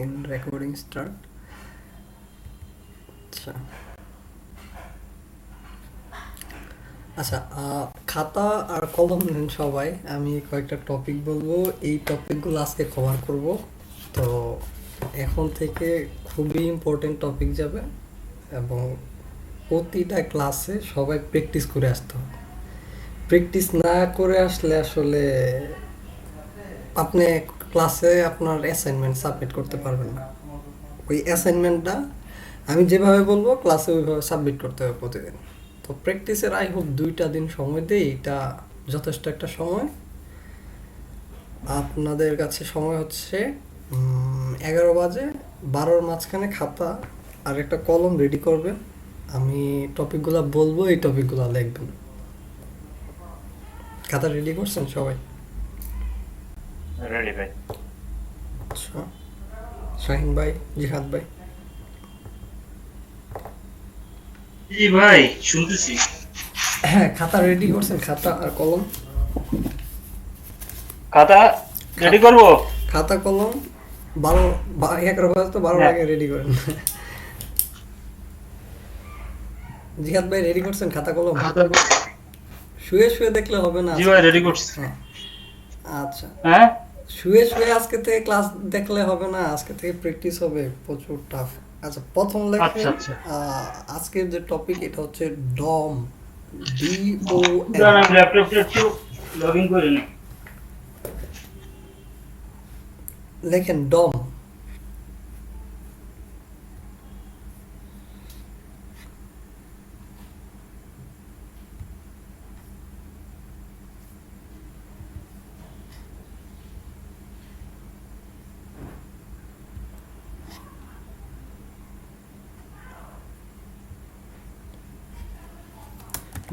in recording start. আচ্ছা আচ্ছা খাতা আর কলম নেন সবাই। আমি কয়েকটা টপিক বলবো, এই টপিকগুলো আজকে কভার করব। তো এখন থেকে খুবই ইম্পর্টেন্ট টপিক যাবে এবং প্রতিটা ক্লাসে সবাই প্র্যাকটিস করে আসতে হবে। প্র্যাকটিস না করে আসলে আসলে আপনি ক্লাসে আপনার অ্যাসাইনমেন্ট সাবমিট করতে পারবেন না। ওই অ্যাসাইনমেন্টটা আমি যেভাবে বলবো ক্লাসে ওইভাবে সাবমিট করতে হবে প্রতিদিন। তো প্র্যাকটিসের আই হোপ 2টা দিন সময় দেই, এটা যথেষ্ট একটা সময়। আপনাদের কাছে সময় হচ্ছে 11 বাজে, 12-র মাঝখানে খাতা আর একটা কলম রেডি করবেন। আমি টপিকগুলো বলবো, এই টপিকগুলো লিখবেন। খাতা রেডি করছেন সবাই? রেডি ভাই। আচ্ছা, শাহিন ভাই, জিহাদ ভাই। জি ভাই, শুনতেছি। হ্যাঁ, খাতা রেডি করছেন? খাতা আর কলম? খাতা রেডি করব। খাতা কলম 11 বাজে তো 12 হ্যাঁ। আগে রেডি করেন। জিহাদ ভাই রেডি করছেন খাতা কলম? খাতা শুয়ে শুয়ে দেখলে হবে না জি আজকে ভাই, রেডি থেকে। করছি। হ্যাঁ, আচ্ছা। হ্যাঁ, শুয়ে শুয়ে আজকে থেকে ক্লাস দেখলে হবে না, আজকে থেকে প্র্যাকটিস হবে, প্রচুর টাফ। আচ্ছা, প্রথম আচ্ছা লেখেন। আচ্ছা। আজকের যে টপিক এটা হচ্ছে ডম, দাঁড়ান, DOM। আমি ল্যাপটপটা একটু লগ ইন করে নিই। লেখেন ডম।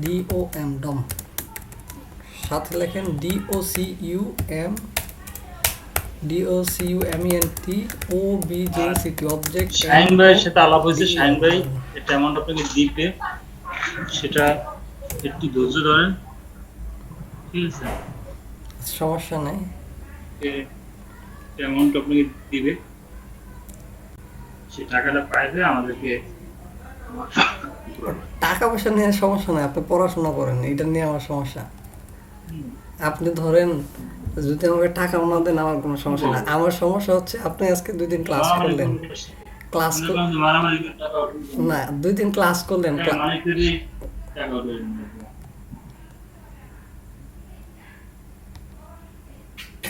DOM ডম। সাথে লেখেন DOCUMENT অবজেক্ট। শাহিন ভাইয়ের সাথে আলাপ হয়েছে। শাহিন ভাই এটা অ্যামাউন্ট আপনাকে দিবে, সেটা একটু ধৈর্য ধরেন, ঠিক আছে? সমস্যা নেই। অ্যামাউন্ট আপনাকে দিবে, সে টাকাটা পাইবে আমাদেরকে। টাকা পয়সা নিয়ে সমস্যা নাই, আপনি পড়াশোনা করেন, এটা নিয়ে আমার সমস্যা। আপনি ধরেন যদি আমাকে টাকা না দেন আমার কোনো সমস্যা না, আমার সমস্যা হচ্ছে আপনি আজকে 2 দিন ক্লাস করলেন, ক্লাস মারামারি করে টাকা না 2 দিন ক্লাস করলেন, মানে যদি টাকা উঠবে।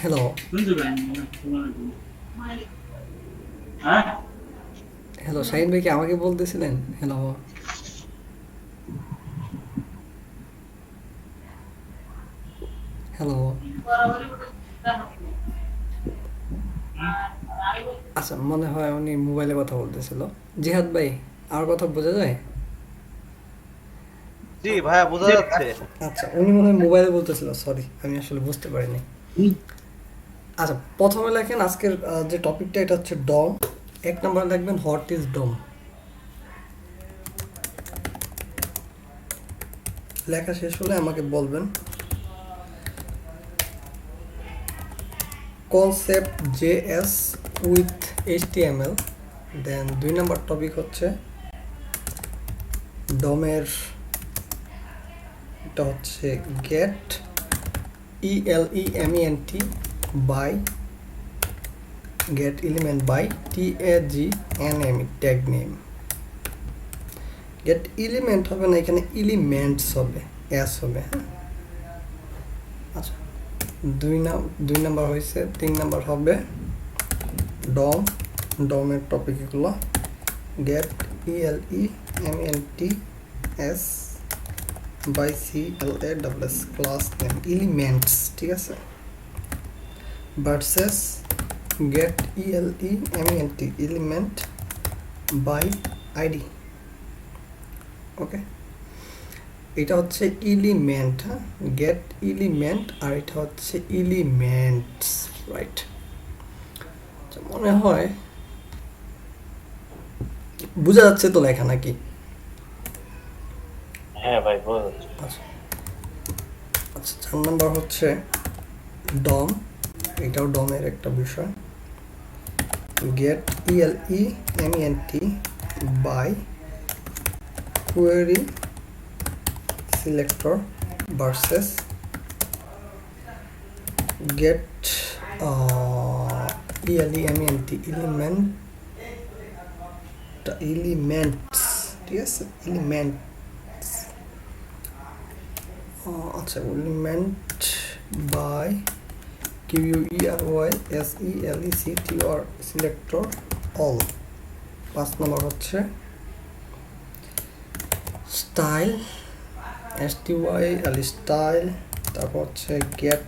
হ্যালো শুনতে পাই হ্যাঁ। হ্যালো, শাহিন ভাই কি আমাকে বলতেছিলেন? Hello hello. আচ্ছা, মনে হয় উনি মোবাইলে কথা বলতেছিল। জিহাদ ভাই, আমার কথা বোঝা যায়? জি ভাইয়া, বোঝা যাচ্ছে। আচ্ছা, উনি মনে হয় মোবাইলে বলতেছিল, সরি আমি আসলে বুঝতে পারিনি। আচ্ছা, প্রথমে লেখেন আজকের যে টপিকটা, এটা হচ্ছে ডম। 1 নম্বরে লিখবেন হোয়াট ইজ ডম। লেখা শেষ হলে আমাকে বলবেন। Concept JS with HTML। Then 2 নম্বর টপিক হচ্ছে ডমের, এটা হচ্ছে get ELEMENT by get element by TAGNAME tag name। get element হবে না, এখানে elements হবে, s হবে। হ্যাঁ, আচ্ছা, 2 নাম্বার হয়েছে। 3 নাম্বার হবে ডম। ডমের টপিক এগুলো get ELEMENTS by CLASS class name elements, ঠিক আছে। Versus get ELEMENT element by ID। ওকে, এটা হচ্ছে এলিমেন্ট। হ্যাঁ, গেট এলিমেন্ট আর এটা হচ্ছে এলিমেন্টস, রাইট? মনে হয় বোঝা যাচ্ছে তো লেখা নাকি? হ্যাঁ ভাই, বোঝা যাচ্ছে। আচ্ছা আচ্ছা, 4 নম্বর হচ্ছে ডম। এটাও ডমের একটা বিষয়। get element by query selector versus get element elements, ঠিক আছে, elements আচ্ছা element by query selector selector all। 5 নম্বর হচ্ছে style style, তারপর হচ্ছে get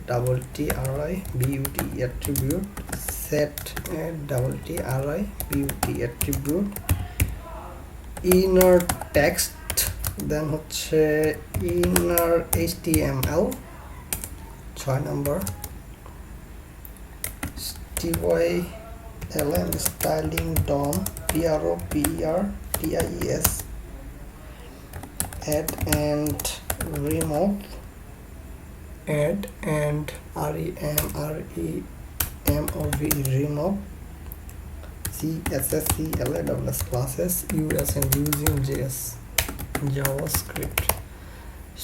double try but attribute, set double try but attribute, inner text, দেন হচ্ছে inner html। 6 number styln styling DOM PROPERTIS add and remove remove CSS classes US and using JS JavaScript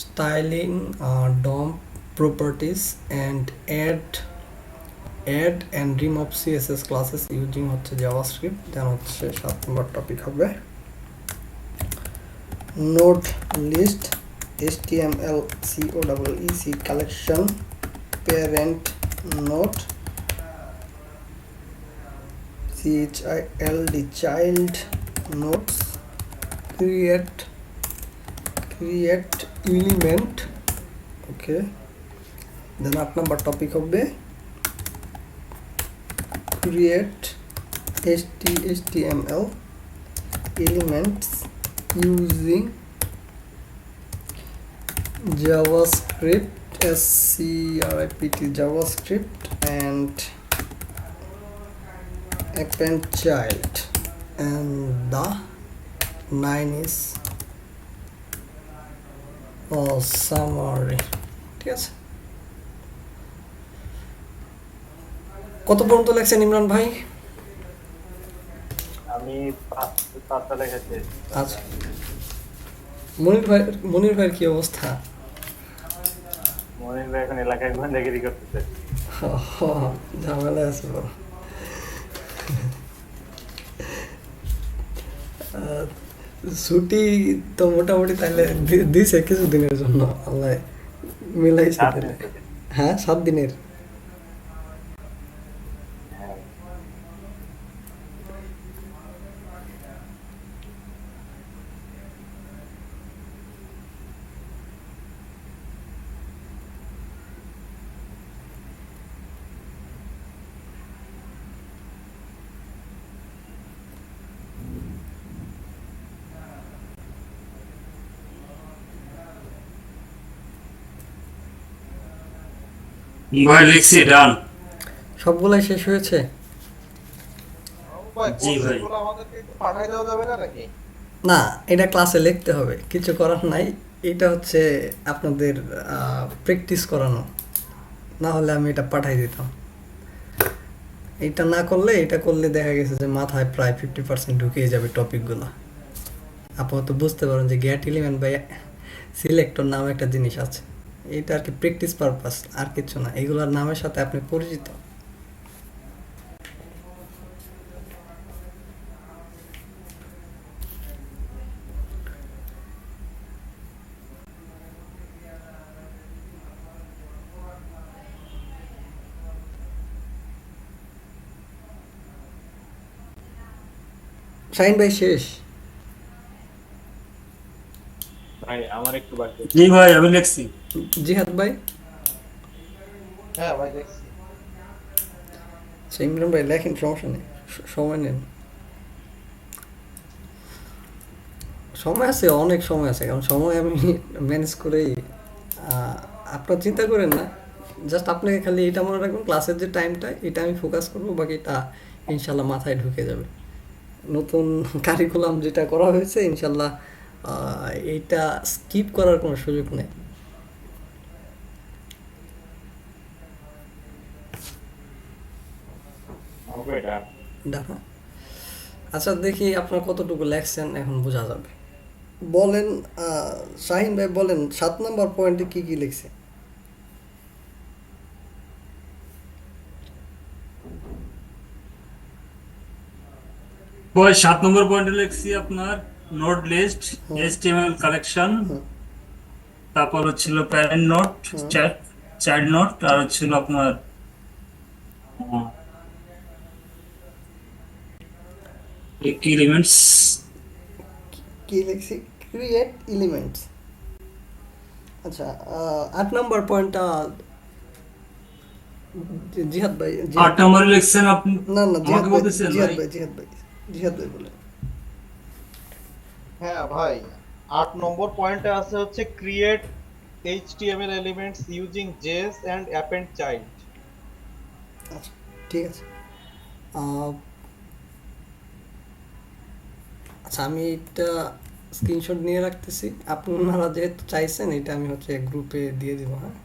styling DOM properties and add and remove CSS classes using হচ্ছে JavaScript। দেন হচ্ছে 7 নম্বর topic হবে node list HTML COEEC collection parent node child child nodes create element, okay। দেন 8 নম্বর topic হবে create HTML elements using JavaScript script JavaScript and append child, and the 9 is summary, ঠিক আছে। কত পর্যন্ত লেখছেন ইমরান ভাই? আমি 5টা লিখেছি। আচ্ছা, মনির ভাইয়ের কি অবস্থা? মনির ভাই এখন এলাকায় গুন্ডাগিরি করতেছে। ঝামেলা আছে বড়। ছুটি তো মোটামুটি তাহলে দিছে কিছুদিনের জন্য, আল্লাহ মিলাইছে। হ্যাঁ 7 দিনের। ভাই লিখছি ডান। সবগুলাই শেষ হয়েছে? জি ভাই। আমাদেরকে একটু পাঠাই দেওয়া যাবে না নাকি? না, এটা ক্লাসে লিখতে হবে, কিছু করার নাই। এটা হচ্ছে আপনাদের প্র্যাকটিস করানো, না হলে আমি এটা পাঠাই দিতাম। এটা না করলে, এটা করলে দেখা গেছে যে মাথায় প্রায় 50% ঢুকিয়ে যাবে টপিকগুলো। আপাতত বুঝতে পারেন যে গেট এলিমেন্ট বাই সিলেক্টর নামে একটা জিনিস আছে, এটা আর কি প্র্যাকটিস পারপাস, আর কিছু না। এগুলোর নামের সাথে আপনি পরিচিত। শাহিন ভাই শেষ? ভাই আমার একটু বাকি। জি ভাই আমি লিখছি। জিহাদ ভাই? হ্যাঁ ভাই দেখছি। ইমরান ভাই লেখেন, সমস্যা নেই, সময় নেন। সময় আছে, অনেক সময় আছে, কারণ সময় আমি ম্যানেজ করেই। আপনার চিন্তা করেন না, জাস্ট আপনাকে খালি এটা মনে রাখবেন, ক্লাসের যে টাইমটা এটা আমি ফোকাস করবো, বাকিটা ইনশাল্লাহ মাথায় ঢুকে যাবে। নতুন কারিকুলাম যেটা করা হয়েছে ইনশাল্লাহ এইটা স্কিপ করার কোনো সুযোগ নেই। ওকে ডানা। আচ্ছা দেখি আপনার কতটুকু লেখছেন, এখন বোঝা যাবে। বলেন, শাহিন ভাই বলেন 7 নম্বর পয়েন্টে কি কি লিখছে? বয় 7 নম্বর পয়েন্টে লিখছি আপনার নোট লিস্ট, হুম এইচটিএমএল কালেকশন, হুম তারপর হচ্ছিল প্যারেন্ট নোট, হুম। চাইল্ড নোট, আর হচ্ছিল আপনার কি এলিমেন্টস। কি লিখছি? Create elements. আচ্ছা, 8 নম্বর পয়েন্টটা জিহাদ ভাই, 8 নম্বরে লিখছেন আপনি, না না, আমাকে বলতেছেন ভাই? জিহাদ ভাই বলেন। হ্যাঁ ভাই, 8 নম্বর পয়েন্টে আছে হচ্ছে create HTML elements using JS and append child. আচ্ছা ঠিক আছে। আহ, আচ্ছা আমি এটা স্ক্রিনশট নিয়ে রাখতেছি, আপনারা যেহেতু চাইছেন এটা আমি হচ্ছে গ্রুপে দিয়ে দিব। হ্যাঁ,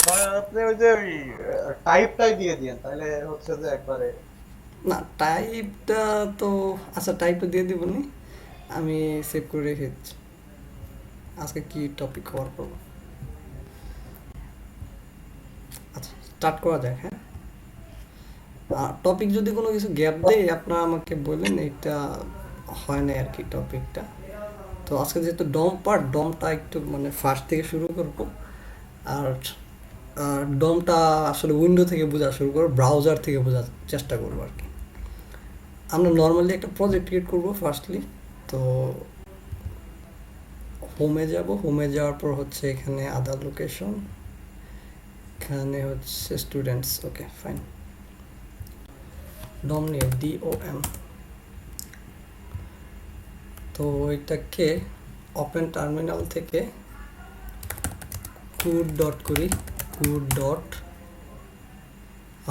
ভাই আপনি ওই যে ওই টাইপটাই দিয়ে দিয়েন, তাহলে হচ্ছে যে একবারে। না টাইপটা তো, আচ্ছা টাইপটা দিয়ে দিব নি, আমি সেভ করে রেখে দিচ্ছি। আজকে কি টপিক কভার করবো, আচ্ছা স্টার্ট করা যাক। হ্যাঁ, টপিক যদি কোনো কিছু গ্যাপ দেয় আপনারা আমাকে বললেন, এটা হয় না আর কি টপিকটা। তো আজকে যেহেতু ডমটা একটু মানে ফার্স্ট থেকে শুরু করব। আর ডমটা আসলে উইন্ডো থেকে বোঝা শুরু করবো, ব্রাউজার থেকে বোঝার চেষ্টা করবো আর কি। আমরা নর্মালি একটা প্রজেক্ট ক্রিয়েট করবো ফার্স্টলি। তো হোমে যাওয়ার পর হচ্ছে এখানে আদার লোকেশন, এখানে হচ্ছে স্টুডেন্টস। ওকে ফাইন, ডম নিয়ে DOM। তো এটাকে ওপেন টার্মিনাল থেকে কোড ডট করি, code dot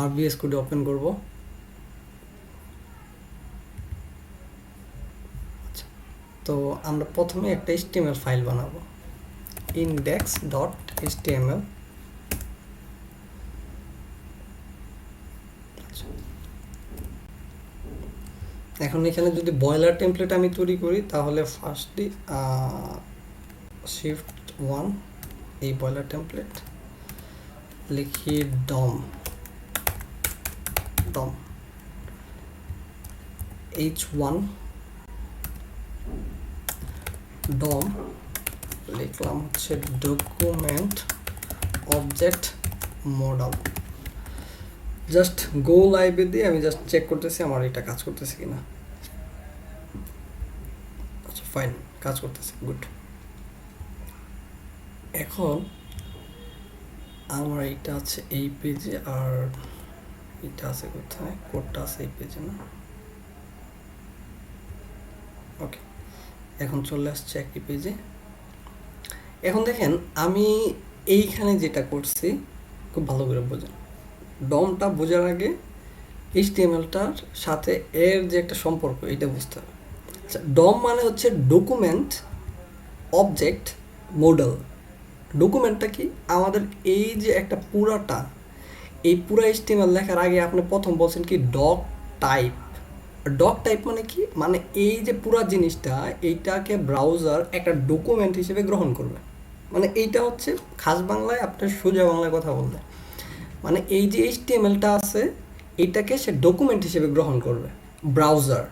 RBS code open করব। আচ্ছা, তো আমরা প্রথমে একটা HTML ফাইল বানাবো, index.html। আচ্ছা, এখন এখানে যদি বয়লার টেমপ্লেট আমি তৈরি করি তাহলে ফার্স্টলি shift 1 এই বয়লার টেমপ্লেট লিখি ডম ডম h1 ডম লিখলাম হচ্ছে document object model. Just go লাইভে দিয়ে আমি জাস্ট চেক করতেছি আমার এটা কাজ করতেছে কিনা। আচ্ছা ফাইন, কাজ করতেছে, গুড। এখন আমার এইটা আছে এই পেজে, আর এটা আছে কোথায়, কোডটা আছে এই পেজে না? ওকে, এখন চলে আসছে একই পেজে। এখন দেখেন আমি এইখানে যেটা করছি খুব ভালো করে বোঝেন। ডমটা বোঝার আগে HTML-টার সাথে এর যে একটা সম্পর্ক এটা বুঝতে হবে। আচ্ছা, ডম মানে হচ্ছে ডকুমেন্ট অবজেক্ট মডেল। ডকুমেন্টটা কি? আমাদের এই যে একটা পুরাটা, এই পুরা HTML লেখার আগে আপনি প্রথম বলছেন কি ডক টাইপ। ডক টাইপ মানে কি? মানে এই যে পুরা জিনিসটা, এইটাকে ব্রাউজার একটা ডকুমেন্ট হিসেবে গ্রহণ করবে। মানে এইটা হচ্ছে খাস বাংলায়, আপনার সোজা বাংলায় কথা বলতে, মানে এই যে HTML-টা আছে এটাকে সে ডকুমেন্ট হিসেবে গ্রহণ করবে ব্রাউজার।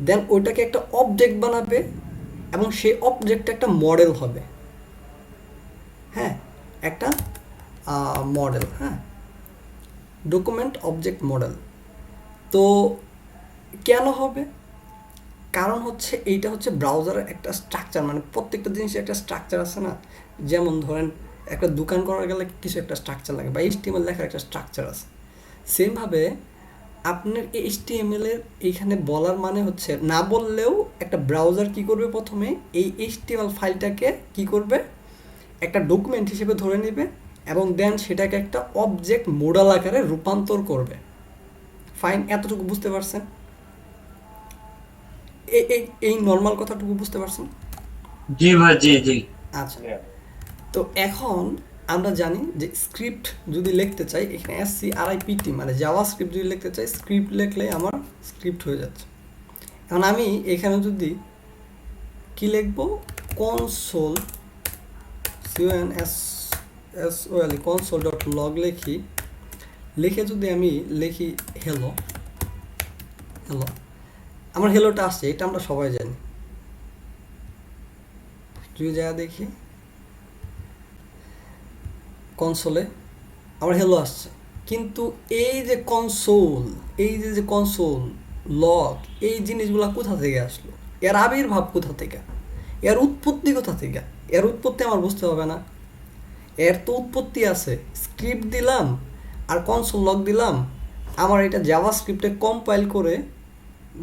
দেন ওইটাকে একটা অবজেক্ট বানাবে এবং সেই অবজেক্টটা একটা মডেল হবে। হ্যাঁ, একটা মডেল। হ্যাঁ, ডকুমেন্ট অবজেক্ট মডেল। তো কেন হবে? কারণ হচ্ছে এইটা হচ্ছে ব্রাউজারের একটা স্ট্রাকচার, মানে প্রত্যেকটা জিনিসের একটা স্ট্রাকচার আছে না। যেমন ধরেন একটা দোকান করা গেলে কিছু একটা স্ট্রাকচার লাগে, বা HTML লেখার একটা স্ট্রাকচার আছে। সেমভাবে আপনার এই HTML-এর এইখানে বলার মানে হচ্ছে, না বললেও একটা ব্রাউজার কি করবে, প্রথমে এই HTML ফাইলটাকে কি করবে, একটা ডকুমেন্ট হিসেবে ধরে নেবে এবং দেন সেটাকে একটা অবজেক্ট মডেল আকারে রূপান্তর করবে। ফাইন, এতটুকু বুঝতে পারছেন? এই নর্মাল কথাটুকু বুঝতে পারছেন? জি ভাই, জি জি। আচ্ছা, তো এখন আমরা জানি যে স্ক্রিপ্ট যদি লিখতে চাই এখানে SCRIPT মানে জাভা স্ক্রিপ্ট যদি লিখতে চাই স্ক্রিপ্ট লিখলে আমার স্ক্রিপ্ট হয়ে যাচ্ছে। এখন আমি এখানে যদি কি লিখবো কনসোল CONSOL console.log লিখে যদি আমি লিখি হ্যালো আমার হ্যালোটা আসছে, এটা আমরা সবাই জানি। যদি যা দেখি কনসোলে আমার হ্যালো আসছে, কিন্তু এই যে কনসোল লগ এই জিনিসগুলো কোথা থেকে আসলো, এর আবির্ভাব কোথা থেকে, এর উৎপত্তি কোথা থেকে? এর উৎপত্তি আমার বুঝতে হবে না? এর তো উৎপত্তি আছে, স্ক্রিপ্ট দিলাম আর কনসোল লগ দিলাম, আমার এটা জাভা স্ক্রিপ্টে কম্পাইল করে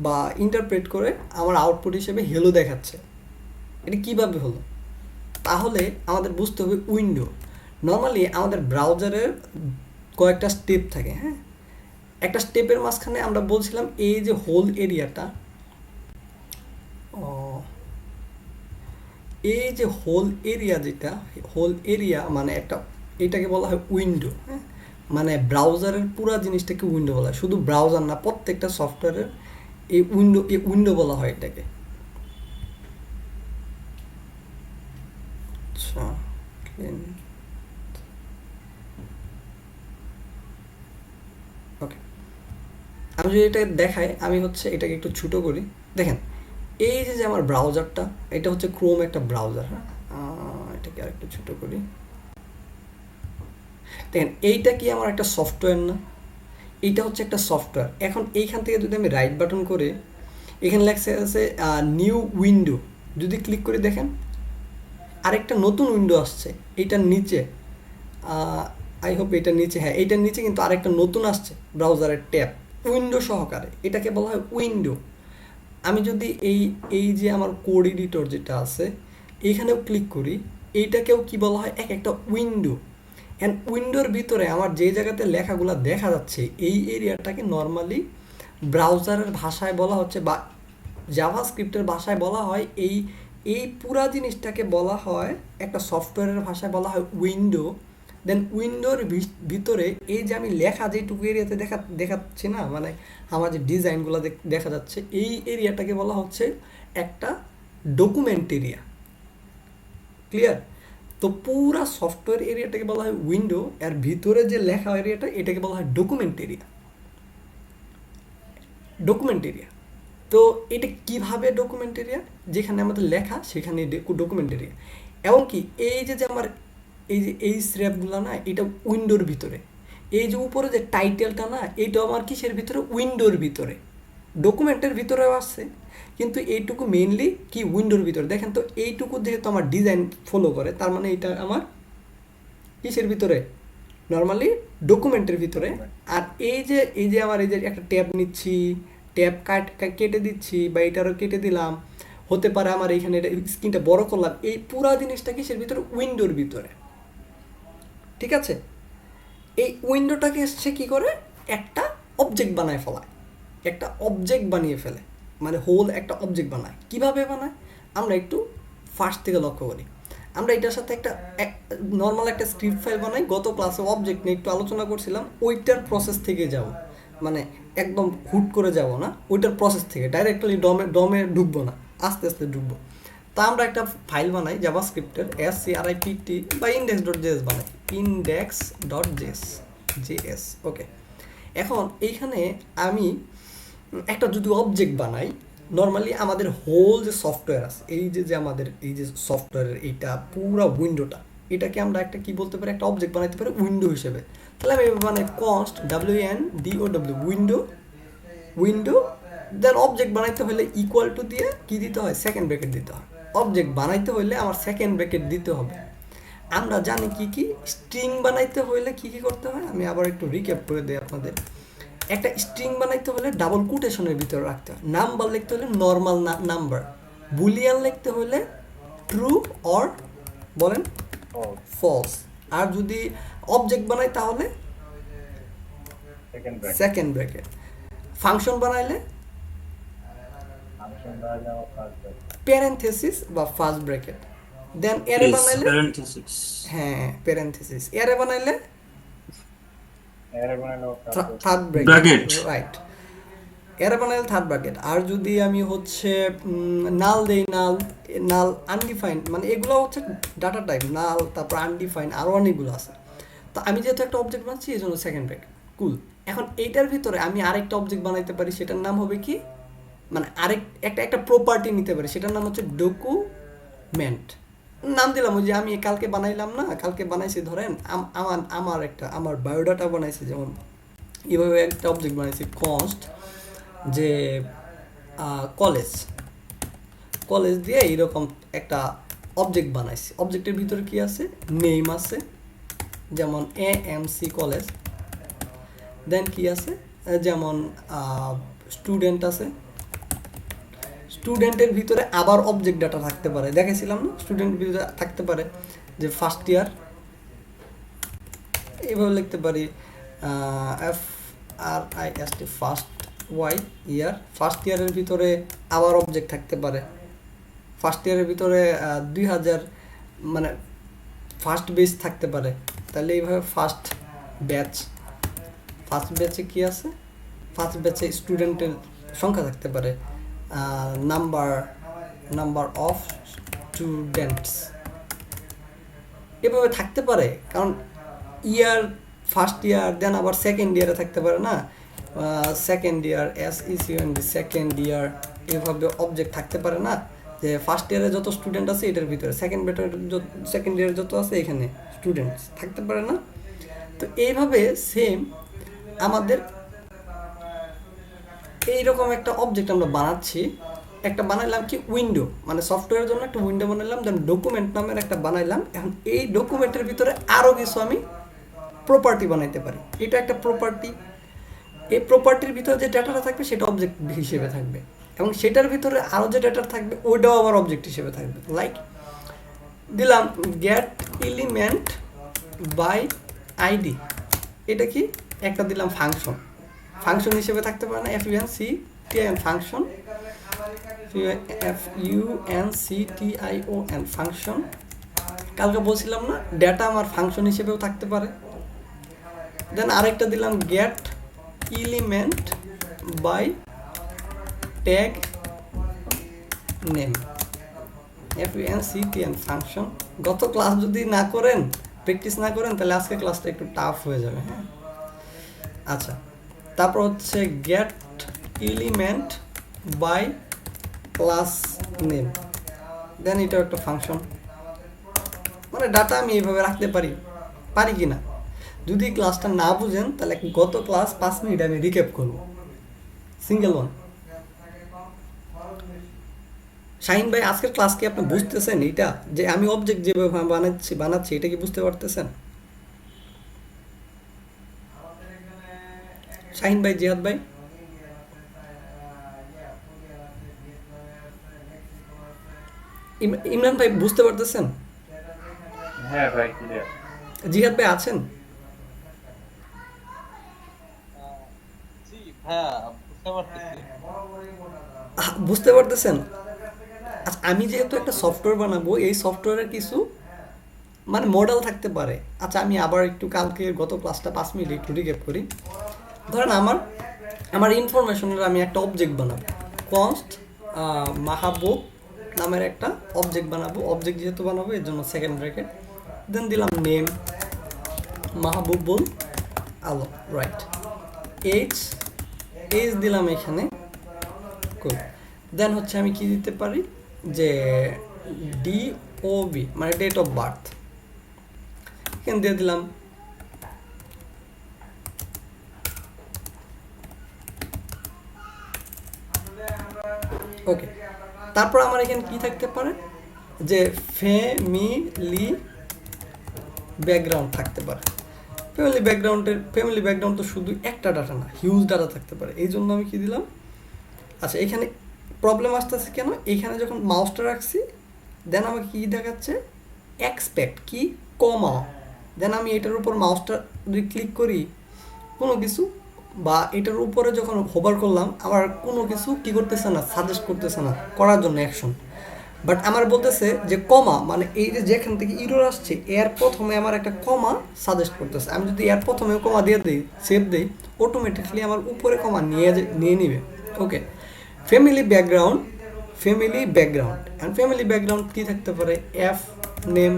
বা ইন্টারপ্রেট করে আমার আউটপুট হিসেবে হেলো দেখাচ্ছে। এটা কিভাবে হলো? তাহলে আমাদের বুঝতে হবে উইন্ডো। নর্মালি আমাদের ব্রাউজারের কয়েকটা স্টেপ থাকে, হ্যাঁ, একটা স্টেপের মাঝখানে আমরা বলছিলাম এই যে হোল এরিয়াটা, এই যে হোল এরিয়া মানে একটা, এটাকে বলা হয় উইন্ডো, হ্যাঁ, মানে ব্রাউজারের পুরো জিনিসটাকে উইন্ডো বলা হয়, শুধু ব্রাউজার না, প্রত্যেকটা সফটওয়্যারের এই উইন্ডো বলা হয় এটাকে। আচ্ছা, ওকে, আমি যদি এটা দেখাই, আমি হচ্ছে এটাকে একটু ছোট করি, দেখেন এই যে আমার ব্রাউজারটা, এটা হচ্ছে ক্রোম একটা ব্রাউজার, হ্যাঁ, এটাকে আর একটু ছোট করি, দেখেন এইটা কি আমার একটা সফটওয়্যার না? এইটা হচ্ছে একটা সফটওয়্যার। এখন এইখান থেকে যদি আমি রাইট বাটন করে এখানে লেখা আছে নিউ উইন্ডো, যদি ক্লিক করে দেখেন আরেকটা নতুন উইন্ডো আসছে এইটার নিচে, আই হোপ এটার নিচে, হ্যাঁ এইটার নিচে কিন্তু আরেকটা নতুন আসছে ব্রাউজারের ট্যাব উইন্ডো সহকারে, এটাকে বলা হয় উইন্ডো। আমি যদি এই যে আমার কোড এডিটর যেটা আছে এইখানেও ক্লিক করি, এইটাকেও কি বলা হয় এক একটা উইন্ডো। অ্যান্ড উইন্ডোর ভিতরে আমার যে জায়গাতে লেখাগুলো দেখা যাচ্ছে এই এরিয়াটাকে নর্মালি ব্রাউজারের ভাষায় বলা হচ্ছে বা জাভা স্ক্রিপ্টের ভাষায় বলা হয়, এই পুরা জিনিসটাকে বলা হয় একটা সফটওয়্যারের ভাষায় বলা হয় উইন্ডো। দেন উইন্ডোর ভিতরে এই যে আমি লেখা যেটুকু এরিয়াতে দেখাচ্ছি না, মানে আমার যে ডিজাইনগুলো দেখা যাচ্ছে এই এরিয়াটাকে বলা হচ্ছে একটা ডকুমেন্ট এরিয়া। ক্লিয়ার? তো পুরা সফটওয়্যার এরিয়াটাকে বলা হয় উইন্ডো, এর ভিতরে যে লেখা এরিয়াটা এটাকে বলা হয় ডকুমেন্ট এরিয়া। তো এটা কিভাবে ডকুমেন্ট এরিয়া? যেখানে আমাদের লেখা সেখানে ডকুমেন্ট এরিয়া। এমনকি এই যে আমার এই স্র্যাপগুলো না, এটা উইন্ডোর ভিতরে, এই যে উপরে যে টাইটেলটা না, এইটা আমার কিসের ভিতরে? উইন্ডোর ভিতরে, ডকুমেন্টের ভিতরেও আসছে, কিন্তু এইটুকু মেইনলি কি উইন্ডোর ভিতরে। দেখেন তো এইটুকু যেহেতু আমার ডিজাইন ফলো করে, তার মানে এটা আমার কিসের ভিতরে? নর্মালি ডকুমেন্টের ভিতরে। আর এই যে আমার এই যে একটা ট্যাব নিচ্ছি, ট্যাব কেটে দিচ্ছি বা এটারও কেটে দিলাম, হতে পারে আমার এইখানে স্ক্রিনটা বড় করলাম, এই পুরা জিনিসটা কিসের ভিতরে? উইন্ডোর ভিতরে। ঠিক আছে? এই উইন্ডোটাকে সে কী করে? একটা অবজেক্ট বানায় ফেলায়, একটা অবজেক্ট বানিয়ে ফেলে, মানে হোল একটা অবজেক্ট বানায়। কিভাবে বানায় আমরা একটু ফার্স্ট থেকে লক্ষ্য করি। আমরা এটার সাথে একটা নর্মাল একটা স্ক্রিপ্ট ফাইল বানাই, গত ক্লাসে অবজেক্ট নিয়ে একটু আলোচনা করছিলাম, ওইটার প্রসেস থেকে যাব, মানে একদম হুট করে যাব না, ওইটার প্রসেস থেকে ডাইরেক্টলি ডমে ঢুকবো না, আস্তে আস্তে ঢুকবো। তা আমরা একটা ফাইল বানাই জাভাস্ক্রিপ্টের SCRIPT বা index.js বানাই, index.js। ওকে, এখন এইখানে আমি একটা যদি অবজেক্ট বানাই, নর্মালি আমাদের হোল যে সফটওয়্যার আছে, এই যে আমাদের এই যে সফটওয়্যারের এইটা পুরো উইন্ডোটা, এটাকে আমরা একটা কি বলতে পারি? একটা অবজেক্ট বানাইতে পারি উইন্ডো হিসেবে। তাহলে আমি বানাই const WINDOW window, then object বানাইতে হলে ইকুয়াল টু দিয়ে কি দিতে হয়? সেকেন্ড ব্র্যাকেট দিতে হয়। অবজেক্ট বানাইতে হলে আমার সেকেন্ড ব্র্যাকেট দিতে হবে। আমরা জানি কি স্ট্রিং বানাইতে হলে কি করতে হয়, আমি আবার একটু রিক্যাপ করে দিই আপনাদের। একটা স্ট্রিং বানাইতে হলে ডাবল কোটেশনের ভিতরে রাখতে হয়, নাম্বার লিখতে হলে নর্মাল নাম্বার, বুলিয়ান লিখতে হলে ট্রু অর বলেন ফলস, আর যদি অবজেক্ট বানাই তাহলে সেকেন্ড ব্র্যাকেট, ফাংশন বানাইলে প্যারেন্থেসিস বা ফার্স্ট ব্র্যাকেট, দেন এরে Yes, বানাইলে, parenthesis. হ্যাঁ প্যারেনথেসিস, এরে বানাইলে এর বানানো থার্ড ব্র্যাকেট, Bracket. রাইট, এরে বানাইলে থার্ড ব্র্যাকেট। আর যদি আমি হচ্ছে নাল দেই, নাল, নাল আনডিফাইন্ড, মানে এগুলো হচ্ছে ডাটা টাইপ, নাল, তারপর আনডিফাইন্ড, আরও অনেকগুলো আছে। তো আমি যেহেতু একটা অবজেক্ট বানাচ্ছি এই জন্য সেকেন্ড ব্র্যাকেট, কুল। এখন এইটার ভিতরে আমি আরেকটা অবজেক্ট বানাইতে পারি, সেটার নাম হবে কি, মানে আরেক একটা একটা প্রপার্টি নিতে পারি, সেটার নাম হচ্ছে ডকুমেন্ট। নাম দিলাম ওই যে আমি কালকে বানাইলাম না, কালকে বানাইছি ধরেন আমার বায়োডাটা বানাইছি, যেমন এইভাবে একটা অবজেক্ট বানাইছি কনস্ট, যে কলেজ, কলেজ দিয়ে এইরকম একটা অবজেক্ট বানাইছি। অবজেক্টের ভিতরে কি আছে, নেম আছে, যেমন AMC কলেজ। দেন কি আছে, যেমন স্টুডেন্ট আছে। স্টুডেন্টের ভিতরে আবার অবজেক্ট ডাটা থাকতে পারে, দেখেছিলাম না, স্টুডেন্টের ভিতরে থাকতে পারে যে ফার্স্ট ইয়ার, এইভাবে লিখতে পারি FRIST, ফার্স্ট ইয়ার। ফার্স্ট ইয়ারের ভিতরে আবার অবজেক্ট থাকতে পারে, ফার্স্ট ইয়ারের ভিতরে 2000, মানে ফার্স্ট বেচ থাকতে পারে। তাহলে এইভাবে ফার্স্ট ব্যাচ, ফার্স্ট ব্যাচে কি আছে, ফার্স্ট ব্যাচে স্টুডেন্টের সংখ্যা থাকতে পারে, নাম্বার অফ স্টুডেন্টস, এভাবে থাকতে পারে। কারণ ইয়ার, ফার্স্ট ইয়ার, দেন আবার সেকেন্ড ইয়ারে থাকতে পারে না, second year, SECND, second year, এভাবে অবজেক্ট থাকতে পারে না, যে ফার্স্ট ইয়ারে যত স্টুডেন্ট আছে এটার ভিতরে, সেকেন্ড ইয়ারে যত আছে এখানে স্টুডেন্টস থাকতে পারে না। তো এইভাবে সেম আমাদের এইরকম একটা অবজেক্ট আমরা বানাচ্ছি। একটা বানাইলাম কি উইন্ডো, মানে সফটওয়্যারের জন্য একটা উইন্ডো বানাইলাম, দেন ডকুমেন্ট নামের একটা বানাইলাম। এখন এই ডকুমেন্টের ভিতরে আরও কিছু আমি প্রপার্টি বানাইতে পারি, এটা একটা প্রপার্টি। এই প্রপার্টির ভিতরে যে ডাটাটা থাকবে সেটা অবজেক্ট হিসেবে থাকবে, এবং সেটার ভিতরে আরও যে ডাটা থাকবে ওইটাও আবার অবজেক্ট হিসেবে থাকবে। লাইক দিলাম গেট এলিমেন্ট বাই আইডি, এটা কি একটা দিলাম ফাংশন, ফাংশন হিসেবে থাকতে পারে না, FUNCTION ফাংশন, FUNCTION ফাংশন। কালকে বলছিলাম না ডেটা আমার ফাংশন হিসেবেও থাকতে পারে। দেন আরেকটা দিলাম get element by tag name, FUNCTION function. গত ক্লাস যদি না করেন, প্র্যাকটিস না করেন, তাহলে আজকে ক্লাসটা একটু টাফ হয়ে যাবে, হ্যাঁ। আচ্ছা, তারপর হচ্ছে get element by class name, then এটাও একটা ফাংশন। মানে ডাটা আমি এইভাবে রাখতে পারি কি না। যদি ক্লাসটা না বুঝেন তাহলে গত ক্লাস 5 মিনিট আমি রিক্যাপ করব, সিঙ্গেল ওয়ান। শাহিন ভাই, আজকের ক্লাস কি আপনি বুঝতেছেন? এটা যে আমি অবজেক্ট যেভাবে বানাচ্ছি এটা কি বুঝতে পারতেছেন? শাহিন ভাই, জিহাদ ভাই, ইমরান ভাই, বুঝতে পারতেছেন? হ্যাঁ ভাই, ক্লিয়ার। জিহাদ ভাই আছেন? জি হ্যাঁ, বুঝতে পারতেছি। বুঝতে পারতেছেন? আচ্ছা, আমি যেহেতু একটা সফটওয়্যার বানাবো, এই সফটওয়্যারের কিছু মানে মডেল থাকতে পারে। আচ্ছা, আমি আবার একটু কালকে গত ক্লাসটা 5 মিনিট একটু রিক্যাপ করি। ধরেন আমার ইনফরমেশনের আমি একটা অবজেক্ট বানাবো, কনস্ট মাহবুব নামের একটা অবজেক্ট বানাবো। অবজেক্ট যেহেতু বানাবো এর জন্য সেকেন্ড ব্র্যাকেট, দেন দিলাম name Mahbubul Alam, right, age দিলাম এখানে, কুল। দেন হচ্ছে আমি কি দিতে পারি, যে DOB মানে ডেট অফ বার্থ, এখানে দিয়ে দিলাম ওকে। তারপর আমার এখানে কি থাকতে পারে, যে ফ্যামিলি ব্যাকগ্রাউন্ড থাকতে পারে। ফ্যামিলি ব্যাকগ্রাউন্ড তো শুধু একটা ডাটা না, হিউজ ডাটা থাকতে পারে, এই জন্য আমি কি দিলাম। আচ্ছা, এখানে প্রবলেম আসতেছে কেন, এইখানে যখন মাউসটা রাখছি দেন আমাকে কি দেখাচ্ছে, এক্সপেক্ট কি কমা, দেন আমি এটার উপর মাউসটা যদি ক্লিক করি কোনো কিছু, বা এটার উপরে যখন হোভার করলাম আমার কোনো কিছু কি করতেছে না, সাজেস্ট করতেছে না করার জন্য অ্যাকশন। বাট আমার বলতেছে যে কমা, মানে এই যে যেখান থেকে ইরোর আসছে এর প্রথমে আমার একটা কমা সাজেস্ট করতেছে। আমি যদি এর প্রথমে কমা দিয়ে দিই, সেভ দিই, অটোমেটিকলি আমার উপরে কমা নিয়ে নিবে। Okay, family background, family background and family background কী থাকতে পারে, এফ নেম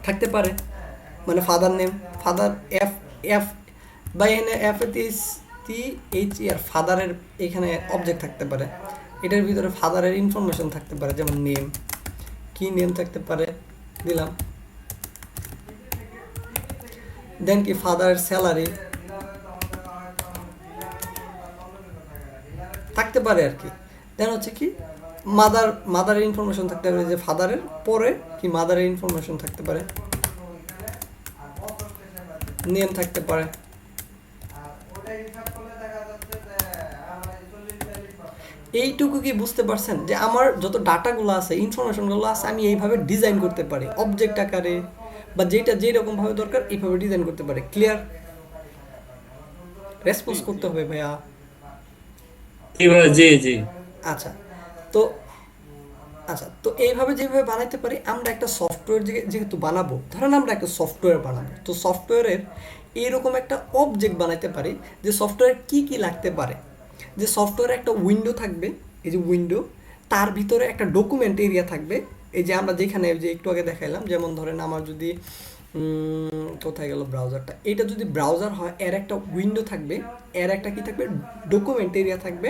থাকতে পারে, মানে father name, father F F বা এখানে এফ টি এইচ আর ফাদারের এখানে অবজেক্ট থাকতে পারে, এটার ভিতরে ফাদারের ইনফরমেশন থাকতে পারে, যেমন নেম, কি নেম থাকতে পারে দিলাম, দেন কি ফাদারের স্যালারি থাকতে পারে আর কি। দেন হচ্ছে কি মাদারের ইনফরমেশন থাকতে পারে, যে ফাদারের পরে কি মাদারের ইনফরমেশন থাকতে পারে, নেম থাকতে পারে। এইটুকু কি বুঝতে পারছেন যে আমার যত ডাটাগুলো আছে, ইনফরমেশনগুলো আছে, আমি এইভাবে ডিজাইন করতে পারি অবজেক্ট আকারে, বা যেটা যেই রকম ভাবে দরকার এইভাবে ডিজাইন করতে পারি। ক্লিয়ার? রেসপন্স করতে হবে ভাইয়া। জি জি। আচ্ছা তো এইভাবে যেভাবে বানাইতে পারি, আমরা একটা সফটওয়্যার যেহেতু বানাবো, ধরেন আমরা একটা সফটওয়্যার বানাবো, তো সফটওয়্যারের এইরকম একটা অবজেক্ট বানাইতে পারি যে সফটওয়্যার কি কি লাগতে পারে। যে সফটওয়্যারে একটা উইন্ডো থাকবে, এই যে উইন্ডো, তার ভিতরে একটা ডকুমেন্ট এরিয়া থাকবে, এই যে আমরা যেখানে যে একটু আগে দেখাইলাম, যেমন ধরেন আমার যদি কোথায় গেল ব্রাউজারটা, এটা যদি ব্রাউজার হয়, এর একটা উইন্ডো থাকবে, এর একটা কি থাকবে, ডকুমেন্ট এরিয়া থাকবে,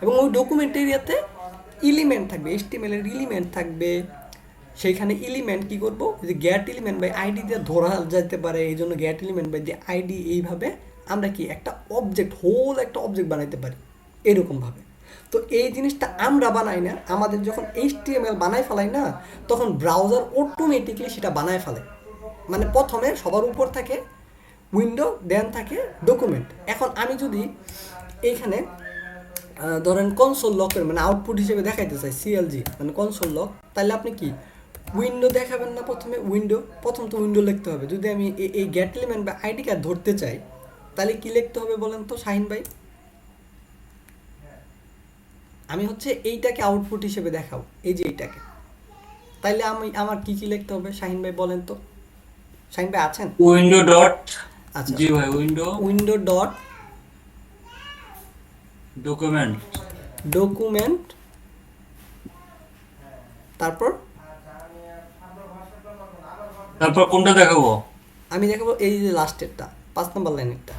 এবং ওই ডকুমেন্ট এরিয়াতে এলিমেন্ট থাকবে, HTML এর এলিমেন্ট থাকবে। সেইখানে এলিমেন্ট কি করব, যে গ্যাট এলিমেন্ট বাই আইডি দিয়ে ধরা যেতে পারে, এই জন্য গ্যাট এলিমেন্ট বাই দিয়ে আইডি, এইভাবে আমরা কি একটা অবজেক্ট, হোল একটা অবজেক্ট বানাইতে পারি এরকমভাবে। তো এই জিনিসটা আমরা বানাই না, আমাদের যখন HTML বানাই ফেলাই না, তখন ব্রাউজার অটোমেটিকলি সেটা বানায় ফেলে। মানে প্রথমে সবার উপর থাকে উইন্ডো, দেন থাকে ডকুমেন্ট। এখন আমি যদি এইখানে ধরেন কনসোল লকের মানে আউটপুট হিসেবে দেখাইতে চাই CLG মানে কনসোল লক, তাহলে আপনি কি উইন্ডো দেখাবেন না, প্রথমে উইন্ডো, প্রথম তো উইন্ডো লিখতে হবে। যদি আমি এই গেট এলিমেন্ট বা আইডি কার্ড ধরতে চাই, তাহলে কি লিখতে হবে বলেন তো শাহিন ভাই? আমি হচ্ছে এইটাকে আউটপুট হিসেবে দেখাবো, এই যে এইটাকে, তাইলে আমার কি কি লিখতে হবে শাহিন ভাই বলেন তো? শাহিন ভাই আছেন? উইন্ডো ডট, আচ্ছা, জি ভাই, উইন্ডো ডট ডকুমেন্ট, তারপর কোনটা দেখাবো? আমি দেখাবো এই যে লাস্টেরটা, 5 নম্বর লাইনেরটা।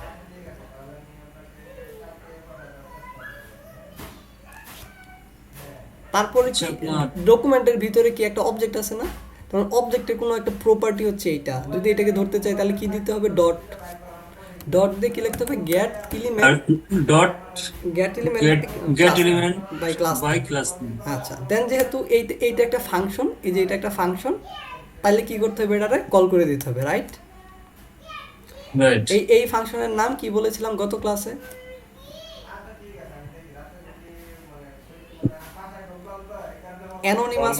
তারপরে কি ডকুমেন্টের ভিতরে কি একটা অবজেক্ট আছে না, তখন অবজেক্টের কোনো একটা প্রপার্টি হচ্ছে এইটা। যদি এটাকে ধরতে চাই তাহলে কি দিতে হবে, ডট, ডট দিয়ে কি লিখতে হবে, get element, get element by class. আচ্ছা, দেন যেহেতু এইটা একটা ফাংশন, এই যে এটা একটা ফাংশন, তাহলে কি করতে হবে, এটারে কল করে দিতে হবে, রাইট? এই ফাংশনের নাম কি বলেছিলাম গত ক্লাসে? অ্যানোনিমাস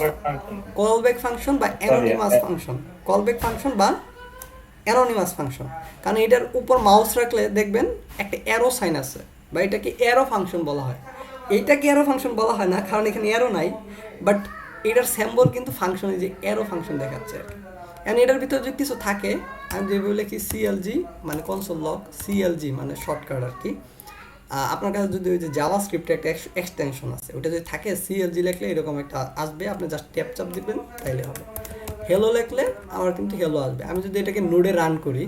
কলব্যাক ফাংশন বা অ্যানোনিমাস ফাংশন, কলব্যাক ফাংশন বা অ্যানোনিমাস ফাংশন। কারণ এটার উপর মাউস রাখলে দেখবেন একটা অ্যারো সাইন আছে, বা এটাকে অ্যারো ফাংশন বলা হয়। এইটাকে অ্যারো ফাংশন বলা হয় না কারণ এখানে অ্যারো নাই, বাট এটার স্যাম্বল কিন্তু ফাংশনে যে অ্যারো ফাংশন দেখাচ্ছে আর কি। এন্ড এটার ভিতরে যদি কিছু থাকে, আমি যেভাবে লিখি CLG মানে কনসোল লক, CLG মানে শর্টকাট আর কি। আপনার কাছে যদি ওই যে জাভাস্ক্রিপ্টের একটা এক্সটেনশন আছে, ওটা যদি থাকে, CLG লিখলে এরকম একটা আসবে, আপনি জাস্ট ট্যাপ চাপ দিবেন তাইলে হবে। হেলো লিখলে আমার কিন্তু হেলো আসবে। আমি যদি এটাকে নোডে রান করি,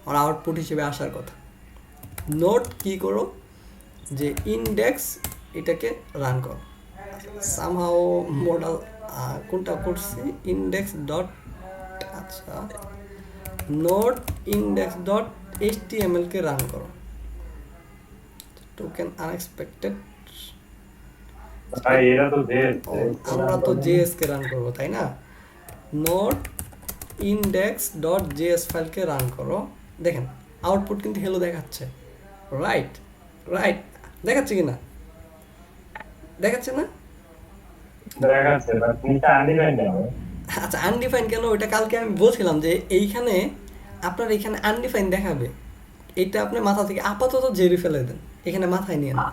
আমার আউটপুট হিসেবে আসার কথা। নোড কি করো, যে ইন্ডেক্স, এটাকে রান করো। সামহাও মডেল কোনটা করছি, ইন্ডেক্স ডট, আচ্ছা, নোড ইন্ডেক্স ডট HTML কে রান করো। টোকেন আনএক্সপেক্টেড, আমরা তো JS কে রান করবো তাই না। নোড ইন্ডেক্স ডট JS ফাইলকে রান করো। দেখেন আউটপুট কিন্তু হেলো দেখাচ্ছে, রাইট? দেখাচ্ছে কিনা, দেখাচ্ছে না? আচ্ছা, আনডিফাইন কেন? ওইটা কালকে আমি বলছিলাম যে এইখানে আপনার এখানে আনডিফাইন দেখাবে, এইটা আপনি মাথা থেকে আপাতত ঝেড়ে ফেলে দেন, এখানে মাথায় নিয়ে না।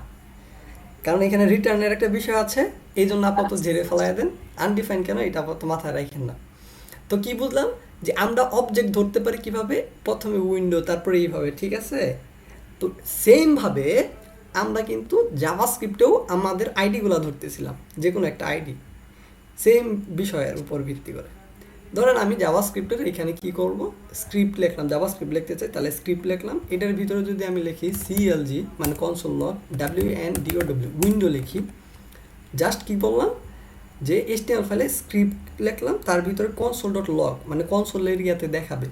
কারণ এখানে রিটার্নের একটা বিষয় আছে, এই জন্য আপাতত ঝেড়ে ফেলাই দেন। আনডিফাইন কেন এটা আপাতত মাথায় রাখেন না। তো কি বুঝলাম যে আমরা অবজেক্ট ধরতে পারি কিভাবে, প্রথমে উইন্ডো তারপরে এইভাবে, ঠিক আছে। তো সেমভাবে আমরা কিন্তু জাভাস্ক্রিপ্টেও আমাদের আইডিগুলো ধরতেছিলাম, যে কোনো একটা আইডি সেম বিষয়ের উপর ভিত্তি করে। ধরেন আমি জাভাস্ক্রিপ্টের এখানে কি করব, স্ক্রিপ্ট লিখলাম, জাভাস্ক্রিপ্ট লিখতে চাই তাহলে স্ক্রিপ্ট লিখলাম। এটার ভিতরে যদি আমি লিখি সিএলজি মানে কনসোল লগ, WNDOW উইন্ডো লিখি, জাস্ট কি বললাম যে HTML ফাইলে স্ক্রিপ্ট লিখলাম, তার ভিতরে কনসোল ডট লগ মানে কনসোল এরিয়াতে দেখাবে,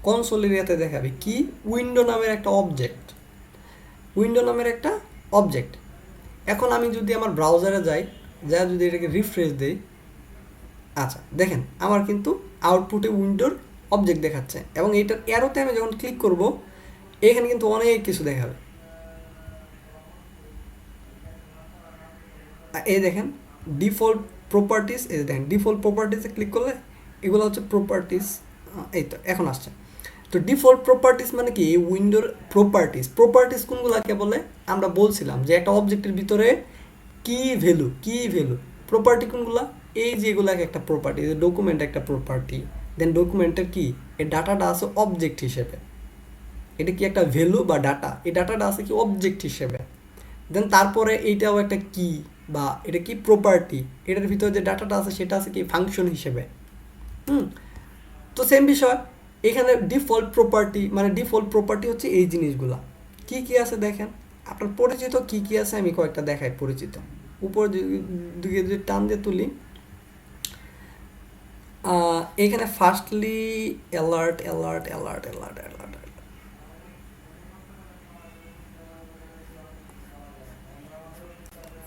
কনসোল এরিয়াতে দেখাবে কি উইন্ডো নামের একটা অবজেক্ট, উইন্ডো নামের একটা অবজেক্ট। এখন আমি যদি আমার ব্রাউজারে যাই, যা যদি এটাকে রিফ্রেশ দেই, আচ্ছা দেখেন আমার কিন্তু আউটপুটে উইন্ডোর অবজেক্ট দেখাচ্ছে, এবং এইটার অ্যারোতে আমি যখন ক্লিক করব এখানে কিন্তু অনেক কিছু দেখাবে। এই দেখেন ডিফল্ট প্রপার্টিস, এই দেখেন ডিফল্ট প্রপার্টিসে ক্লিক করলে এগুলো হচ্ছে প্রপার্টিস, এই তো এখন আসছে। তো ডিফল্ট প্রপার্টিস মানে কি, এই উইন্ডোর প্রপার্টিস। প্রপার্টিস কোনগুলোকে বলে, আমরা বলছিলাম যে একটা অবজেক্টের ভিতরে কি ভ্যালু, কি ভ্যালু প্রপার্টি কোনগুলা, এই যে এগুলাকে একটা প্রপার্টি, ডকুমেন্ট একটা প্রপার্টি, দেন ডকুমেন্টের কি এই ডাটাটা আছে অবজেক্ট হিসেবে, এটা কি একটা ভ্যালু বা ডাটা, এই ডাটাটা আছে কি অবজেক্ট হিসেবে। দেন তারপরে এইটাও একটা কি বা এটা কি প্রপার্টি, এটার ভিতরে যে ডাটাটা আছে সেটা আছে কি ফাংশন হিসেবে। তো সেম বিষয় এখানে ডিফল্ট প্রপার্টি, মানে ডিফল্ট প্রপার্টি হচ্ছে এই জিনিসগুলা কি কি আছে দেখেন। আপনার পরিচিত কি কি আছে আমি কয়েকটা দেখাই পরিচিত। উপর দিকে যদি টান দিয়ে তুলি, এখানে firstly alert alert alert alert alert,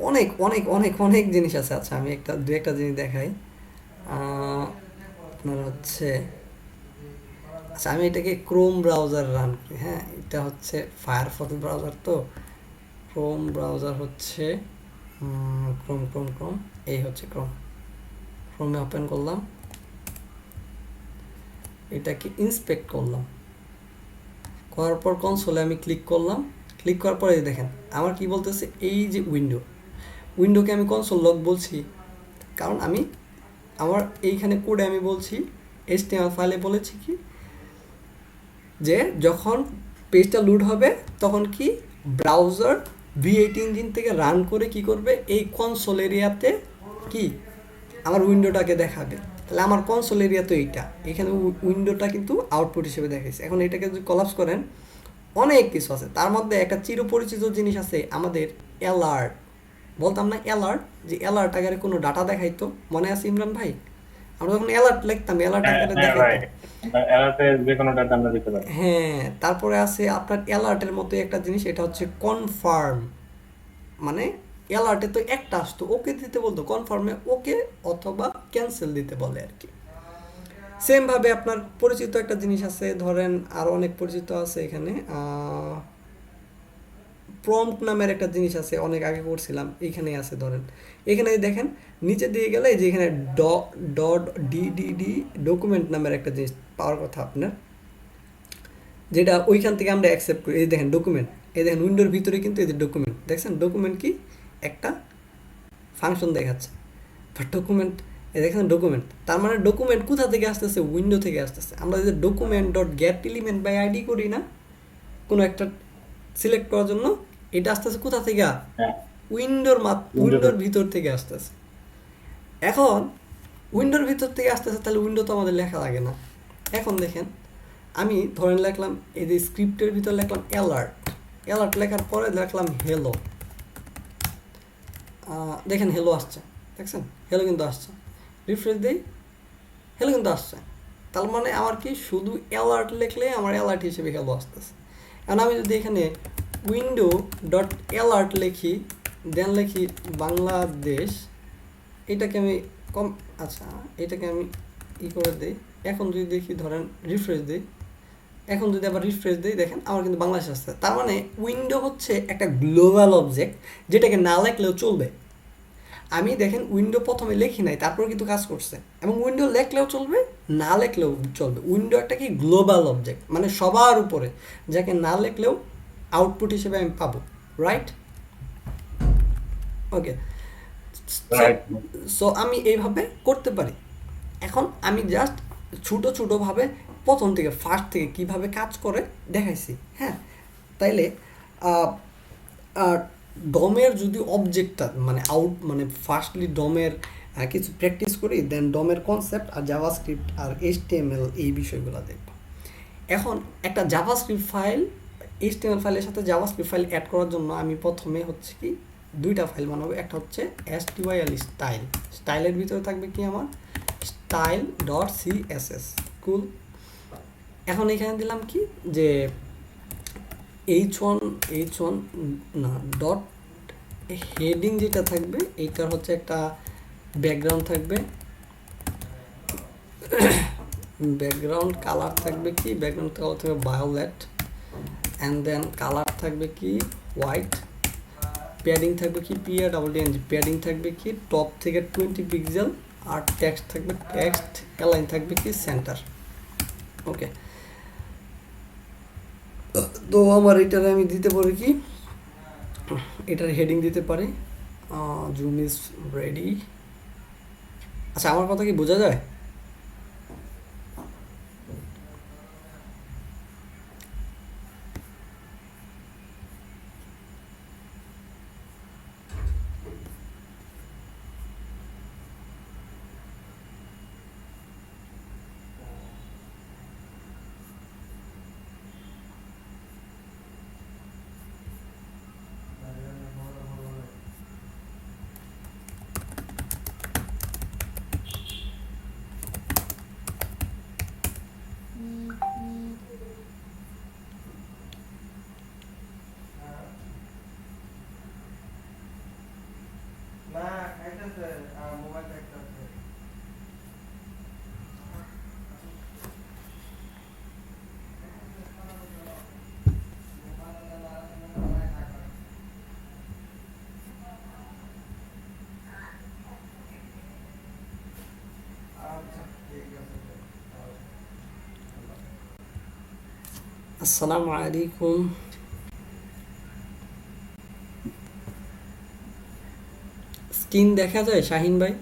অনেক অনেক অনেক অনেক জিনিস আছে। আচ্ছা আমি দু একটা জিনিস দেখাই। আপনার হচ্ছে, আচ্ছা আমি এটাকে ক্রোম ব্রাউজার রান করি, হ্যাঁ এটা হচ্ছে ফায়ারফক্স ব্রাউজার, তো ক্রোম ব্রাউজার হচ্ছে ক্রোম ক্রোম ক্রোম, এই হচ্ছে ক্রোম, ক্রোমে ওপেন করলাম, এটাকে ইন্সপেক্ট করলাম, করার পর কনসোলে আমি ক্লিক করলাম, ক্লিক করার পরে দেখেন আমার কি বলতেছে, এই যে উইন্ডোকে আমি কনসোল লগ বলছি, কারণ আমি আমার এইখানে কোডে আমি বলছি HTML ফাইলে বলেছি কি যে যখন পেজটা লোড হবে তখন কি ব্রাউজার V8 ইঞ্জিন থেকে রান করে কি করবে, এই কনসোল এরিয়াতে কি আমার উইন্ডোটাকে দেখাবে। তাহলে আমার কনসোল এরিয়া তো এইটা, এখানে উইন্ডোটা কিন্তু আউটপুট হিসেবে দেখাইছে। এখন এটাকে যদি কলাপস করেন অনেক কিছু আছে, তার মধ্যে একটা চিরপরিচিত জিনিস আছে আমাদের অ্যালার্ট, বলতাম না অ্যালার্ট, যে অ্যালার্ট আকারে কোনো ডাটা দেখাইতো, মনে আছে ইমরান ভাই? আমরা যখন অ্যালার্ট লিখতাম অ্যালার্ট আকারে দেখাইতো, হ্যাঁ। তারপরে আছে আপনার অ্যালার্টের মতো একটা জিনিস, এটা হচ্ছে কনফার্ম, মানে অ্যালার্টে তো একটা আসতো ওকে দিতে বলতো, কনফার্মে ওকে অথবা ক্যান্সেল দিতে বলে আর কি। সেম ভাবে আপনার পরিচিত একটা জিনিস আছে, ধরেন আরো অনেক পরিচিত আছে এখানে, প্রম্পট নামের একটা জিনিস আছে, অনেক আগে করছিলাম, এইখানেই আছে। ধরেন এখানে দেখেন নিচে দিয়ে গেলে যে এখানে ডট ডিডিডি ডকুমেন্ট নামের একটা জিনিস পাওয়ার কথা আপনার, যেটা ওইখান থেকে আমরা অ্যাকসেপ্ট করি। এই দেখেন ডকুমেন্ট, এই দেখেন উইন্ডোর ভিতরে কিন্তু এই যে ডকুমেন্ট দেখছেন, ডকুমেন্ট কি একটা ফাংশন দেখাচ্ছে, বা ডকুমেন্ট, এই দেখেন ডকুমেন্ট, তার মানে ডকুমেন্ট কোথা থেকে আসতেছে, উইন্ডো থেকে আসতেছে। আমরা যে document dot get element by ID করি না কোনো একটা সিলেক্ট করার জন্য, এটা আসতেছে কোথা থেকে, উইন্ডোর ভিতর থেকে আসতেছে। এখন উইন্ডোর ভিতর থেকে আসতেছে, তাহলে উইন্ডো তো আমাদের লেখা লাগে না। এখন দেখেন আমি ধরেন লিখলাম এই যে স্ক্রিপ্টের ভিতর লিখলাম অ্যালার্ট, অ্যালার্ট লেখার পরে লিখলাম হেলো, দেখেন হেলো আসছে, দেখছেন হেলো কিন্তু আসছে, রিফ্রেশ দেই হেলো কিন্তু আসছে। তার মানে আমার কি শুধু অ্যালার্ট লিখলে আমার অ্যালার্ট হিসেবে হেলো আসতেছে। এখন আমি যদি এখানে উইন্ডো ডট অ্যালার্ট লিখি, দেন লিখি বাংলাদেশ, এটাকে আমি আচ্ছা এটাকে আমি করে দিই। এখন যদি দেখি ধরেন রিফ্রেশ দিই, এখন যদি আবার রিফ্রেশ দিই দেখেন আমার কিন্তু বাংলাদেশ আসছে। তার মানে উইন্ডো হচ্ছে একটা গ্লোবাল অবজেক্ট যেটাকে না লেখলেও চলবে। আমি দেখেন উইন্ডো প্রথমে লেখি নাই, তারপর কিন্তু কাজ করছে, এবং উইন্ডো লেখলেও চলবে না লেখলেও চলবে। উইন্ডো একটা কি গ্লোবাল অবজেক্ট, মানে সবার উপরে, যাকে না লেখলেও আউটপুট হিসেবে আমি পাবো, রাইট? ওকে, রাইট। সো আমি এইভাবে করতে পারি। এখন আমি জাস্ট ছোটোভাবে প্রথম থেকে ফার্স্ট থেকে কিভাবে কাজ করে দেখাইছি। হ্যাঁ, তাইলে আর ডমের যদি অবজেক্টটা মানে মানে ফার্স্টলি ডমের কিছু প্র্যাকটিস করি, দেন ডমের কনসেপ্ট আর জাভাস্ক্রিপ্ট আর এইচটিএমএল এই বিষয়গুলো দেখব। এখন একটা জাভাস্ক্রিপ্ট ফাইল এইচটিএমএল ফাইলের সাথে জাভাস্ক্রিপ্ট ফাইল অ্যাড করার জন্য আমি প্রথমে হচ্ছে কি দুইটা ফাইল বানাবো। একটা হচ্ছে STYL স্টাইল, স্টাইলের ভিতরে থাকবে কি আমার স্টাইল ডট CSS কুল। এখন এখানে দিলাম কি যে H1 না ডট হেডিং যেটা থাকবে এইটার হচ্ছে একটা ব্যাকগ্রাউন্ড থাকবে, ব্যাকগ্রাউন্ড কালার থাকবে কি, ব্যাকগ্রাউন্ড কালার থাকবে ভায়োলেট, অ্যান্ড দেন কালার থাকবে কি হোয়াইট, প্যাডিং থাকবে কি PADDNG, প্যাডিং থাকবে কি টপ থেকে 20 পিক্সেল, আর টেক্সট থাকবে টেক্সট অ্যালাইন থাকবে কি সেন্টার। ওকে, তো আমার এটারে আমি দিতে পারি কি এটার হেডিং দিতে পারি জুম ইজ রেডি। আচ্ছা, আমার কথা কি বোঝা যায়? আসসালামু আলাইকুম। স্ক্রিন দেখা যায় শাহিন ভাই?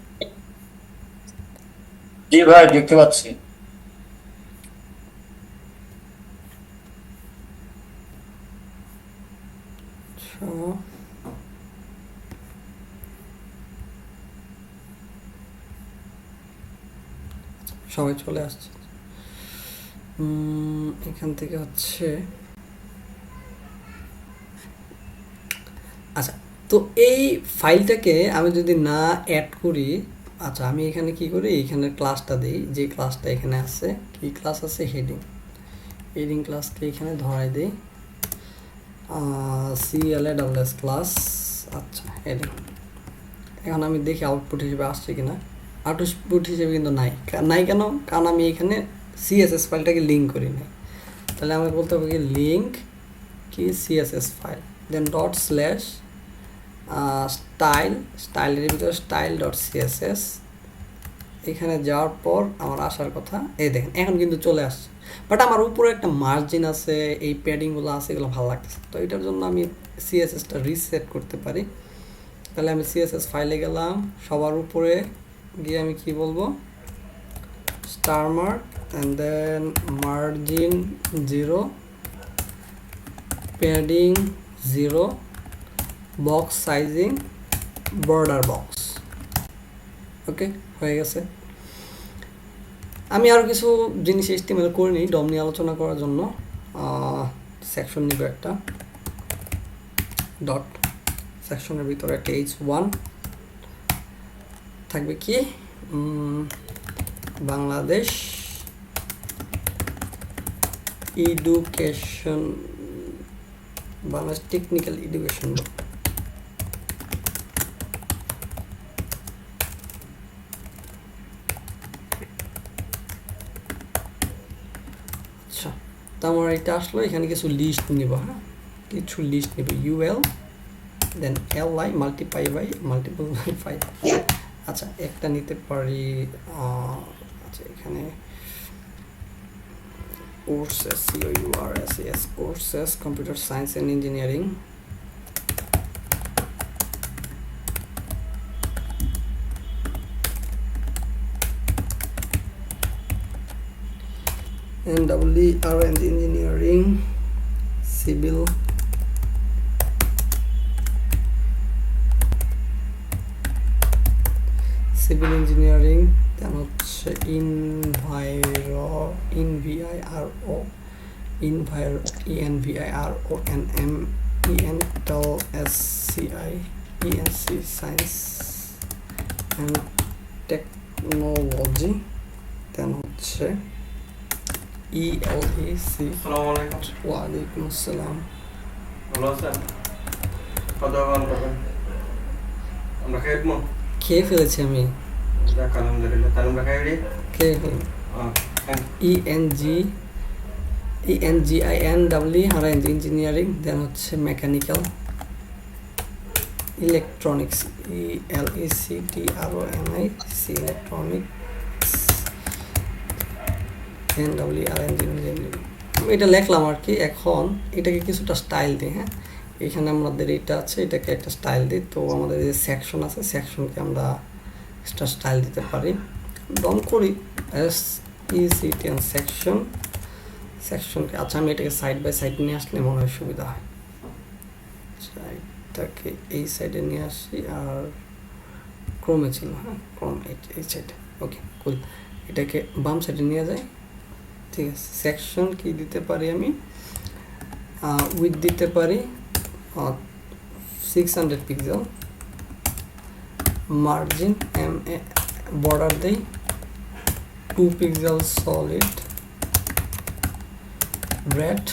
জি ভাই, দেখতে পাচ্ছি। আচ্ছা, সবাই চলে আসছে। এখান থেকে হচ্ছে আচ্ছা, তো এই ফাইলটাকে আমি যদি না অ্যাড করি, আচ্ছা আমি এখানে কি করি, এখানে ক্লাসটা দিই, যে ক্লাসটা এখানে আছে, কি ক্লাস আছে হেডিং ক্লাসকে এখানে ধরাই দিই CLASS ক্লাস। আচ্ছা, হেডিং। এখন আমি দেখি আউটপুট হিসেবে আসছে কিনা। আউটপুট হিসেবে কিন্তু নাই কেন? কারণ আমি এখানে CSS ফাইলটাকে লিঙ্ক করি নাই। তাহলে আমি বলতে হবে কি লিঙ্ক কি CSS ফাইল, দেন ডট স্ল্যাশ স্টাইলের ভিতরে স্টাইল ডট CSS। এখানে যাওয়ার পর আমার আসার কথা, এই দেখেন এখন কিন্তু চলে আসছে, বাট আমার উপরে একটা মার্জিন আছে, এই প্যাডিংগুলো আছে, এগুলো ভালো লাগতেছে। তো এটার জন্য আমি CSSটা রিসেট করতে পারি। তাহলে আমি CSS ফাইলে গেলাম, সবার উপরে গিয়ে আমি কি বলবো, star mark and then margin 0, padding 0, box sizing border box. Okay, হয়ে গেছে। আমি আরও কিছু জিনিস HTML করে নিই ডম নিয়ে আলোচনা করার জন্য। সেকশন নিব একটা, ডট সেকশনের ভিতরে একটা H1 থাকবে কি Bangladesh education, Bangladesh technical education. আচ্ছা, তো আমার এটা আসলো, এখানে কিছু লিস্ট নিব। হ্যাঁ, কিছু লিস্ট নিব, UL then LI multiply by multiple by 5। আচ্ছা, একটা নিতে পারি। আচ্ছা, এখানে courses COURSES courses computer science and engineering. NWR and engineering, civil engineering, then হচ্ছে environmental science and technology, then হচ্ছে ELEC। আসসালামু আলাইকুম। ওয়ালাইকুম আসসালাম। ভালো আছেন? খাওয়া দাওয়া করবেন? আমরা খেয়ে উঠবো? খেয়ে ফেলেছি আমি। যাক আলহামদুলিল্লাহ। তাহলে আমরা খাই রেডি? খেয়ে ফেলি। ENGINW আর ইঞ্জিনিয়ারিং, দেন হচ্ছে mechanical, electronics ELECTRONIC electronics, NWR engineering. আমি এটা লিখলাম আর কি। এখন এটাকে কিছুটা স্টাইল দিই। হ্যাঁ, এখানে আমাদের এটা আছে, এটাকে একটা স্টাইল দিই। তো আমাদের যে সেকশন আছে, সেকশনকে আমরা এক্সট্রা স্টাইল দিতে পারি। ডন করি SECT সেকশনকে। আচ্ছা, আমি এটাকে সাইড বাই সাইড নিয়ে আসলে মনে হয় সুবিধা হয়। এটাকে এই সাইডে নিয়ে আসি, আর ক্রমে ছিল, হ্যাঁ ক্রম এই সাইডে। ওকে কুল, এটাকে বাম সাইডে নিয়ে যাই। ঠিক আছে, সেকশন কি দিতে পারি আমি? উইথ দিতে পারি 600 পিক্সেল, মার্জিন বর্ডার দেই 2 পিক্সেল সলিড, রেড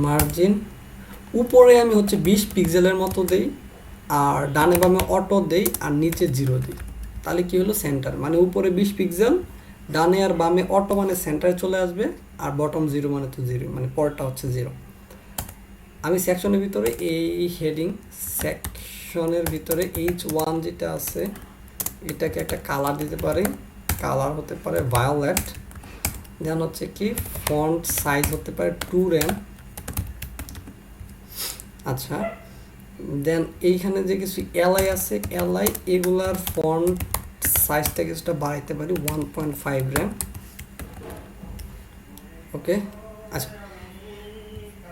মার্জিন উপরে আমি হচ্ছে 20 পিক্সেলের মতো দেই, আর ডানে বামে অটো দেই, আর নিচে 0 দিই। তাহলে কি হলো? সেন্টার। মানে উপরে 20 পিক্সেল, ডানে আর বামে অটো মানে সেন্টারে চলে আসবে, আর বটম 0 মানে তো 0, মানে পরটা হচ্ছে 0। আমি সেকশনের ভিতরে এই হেডিং সেকশনের ভিতরে H1 যেটা আছে, এটাকে একটা কালার দিতে পারি। কালার হতে পারে ভায়োলেট। দেন হচ্ছে কি ফন্ট সাইজ হতে পারে 2 RAM। আচ্ছা, দেন এইখানে যে কিছু এলআই আছে, এলআই এগুলার ফন্ট সাইজটা কিছুটা বাড়াইতে পারি 1.5 RAM। ওকে, আচ্ছা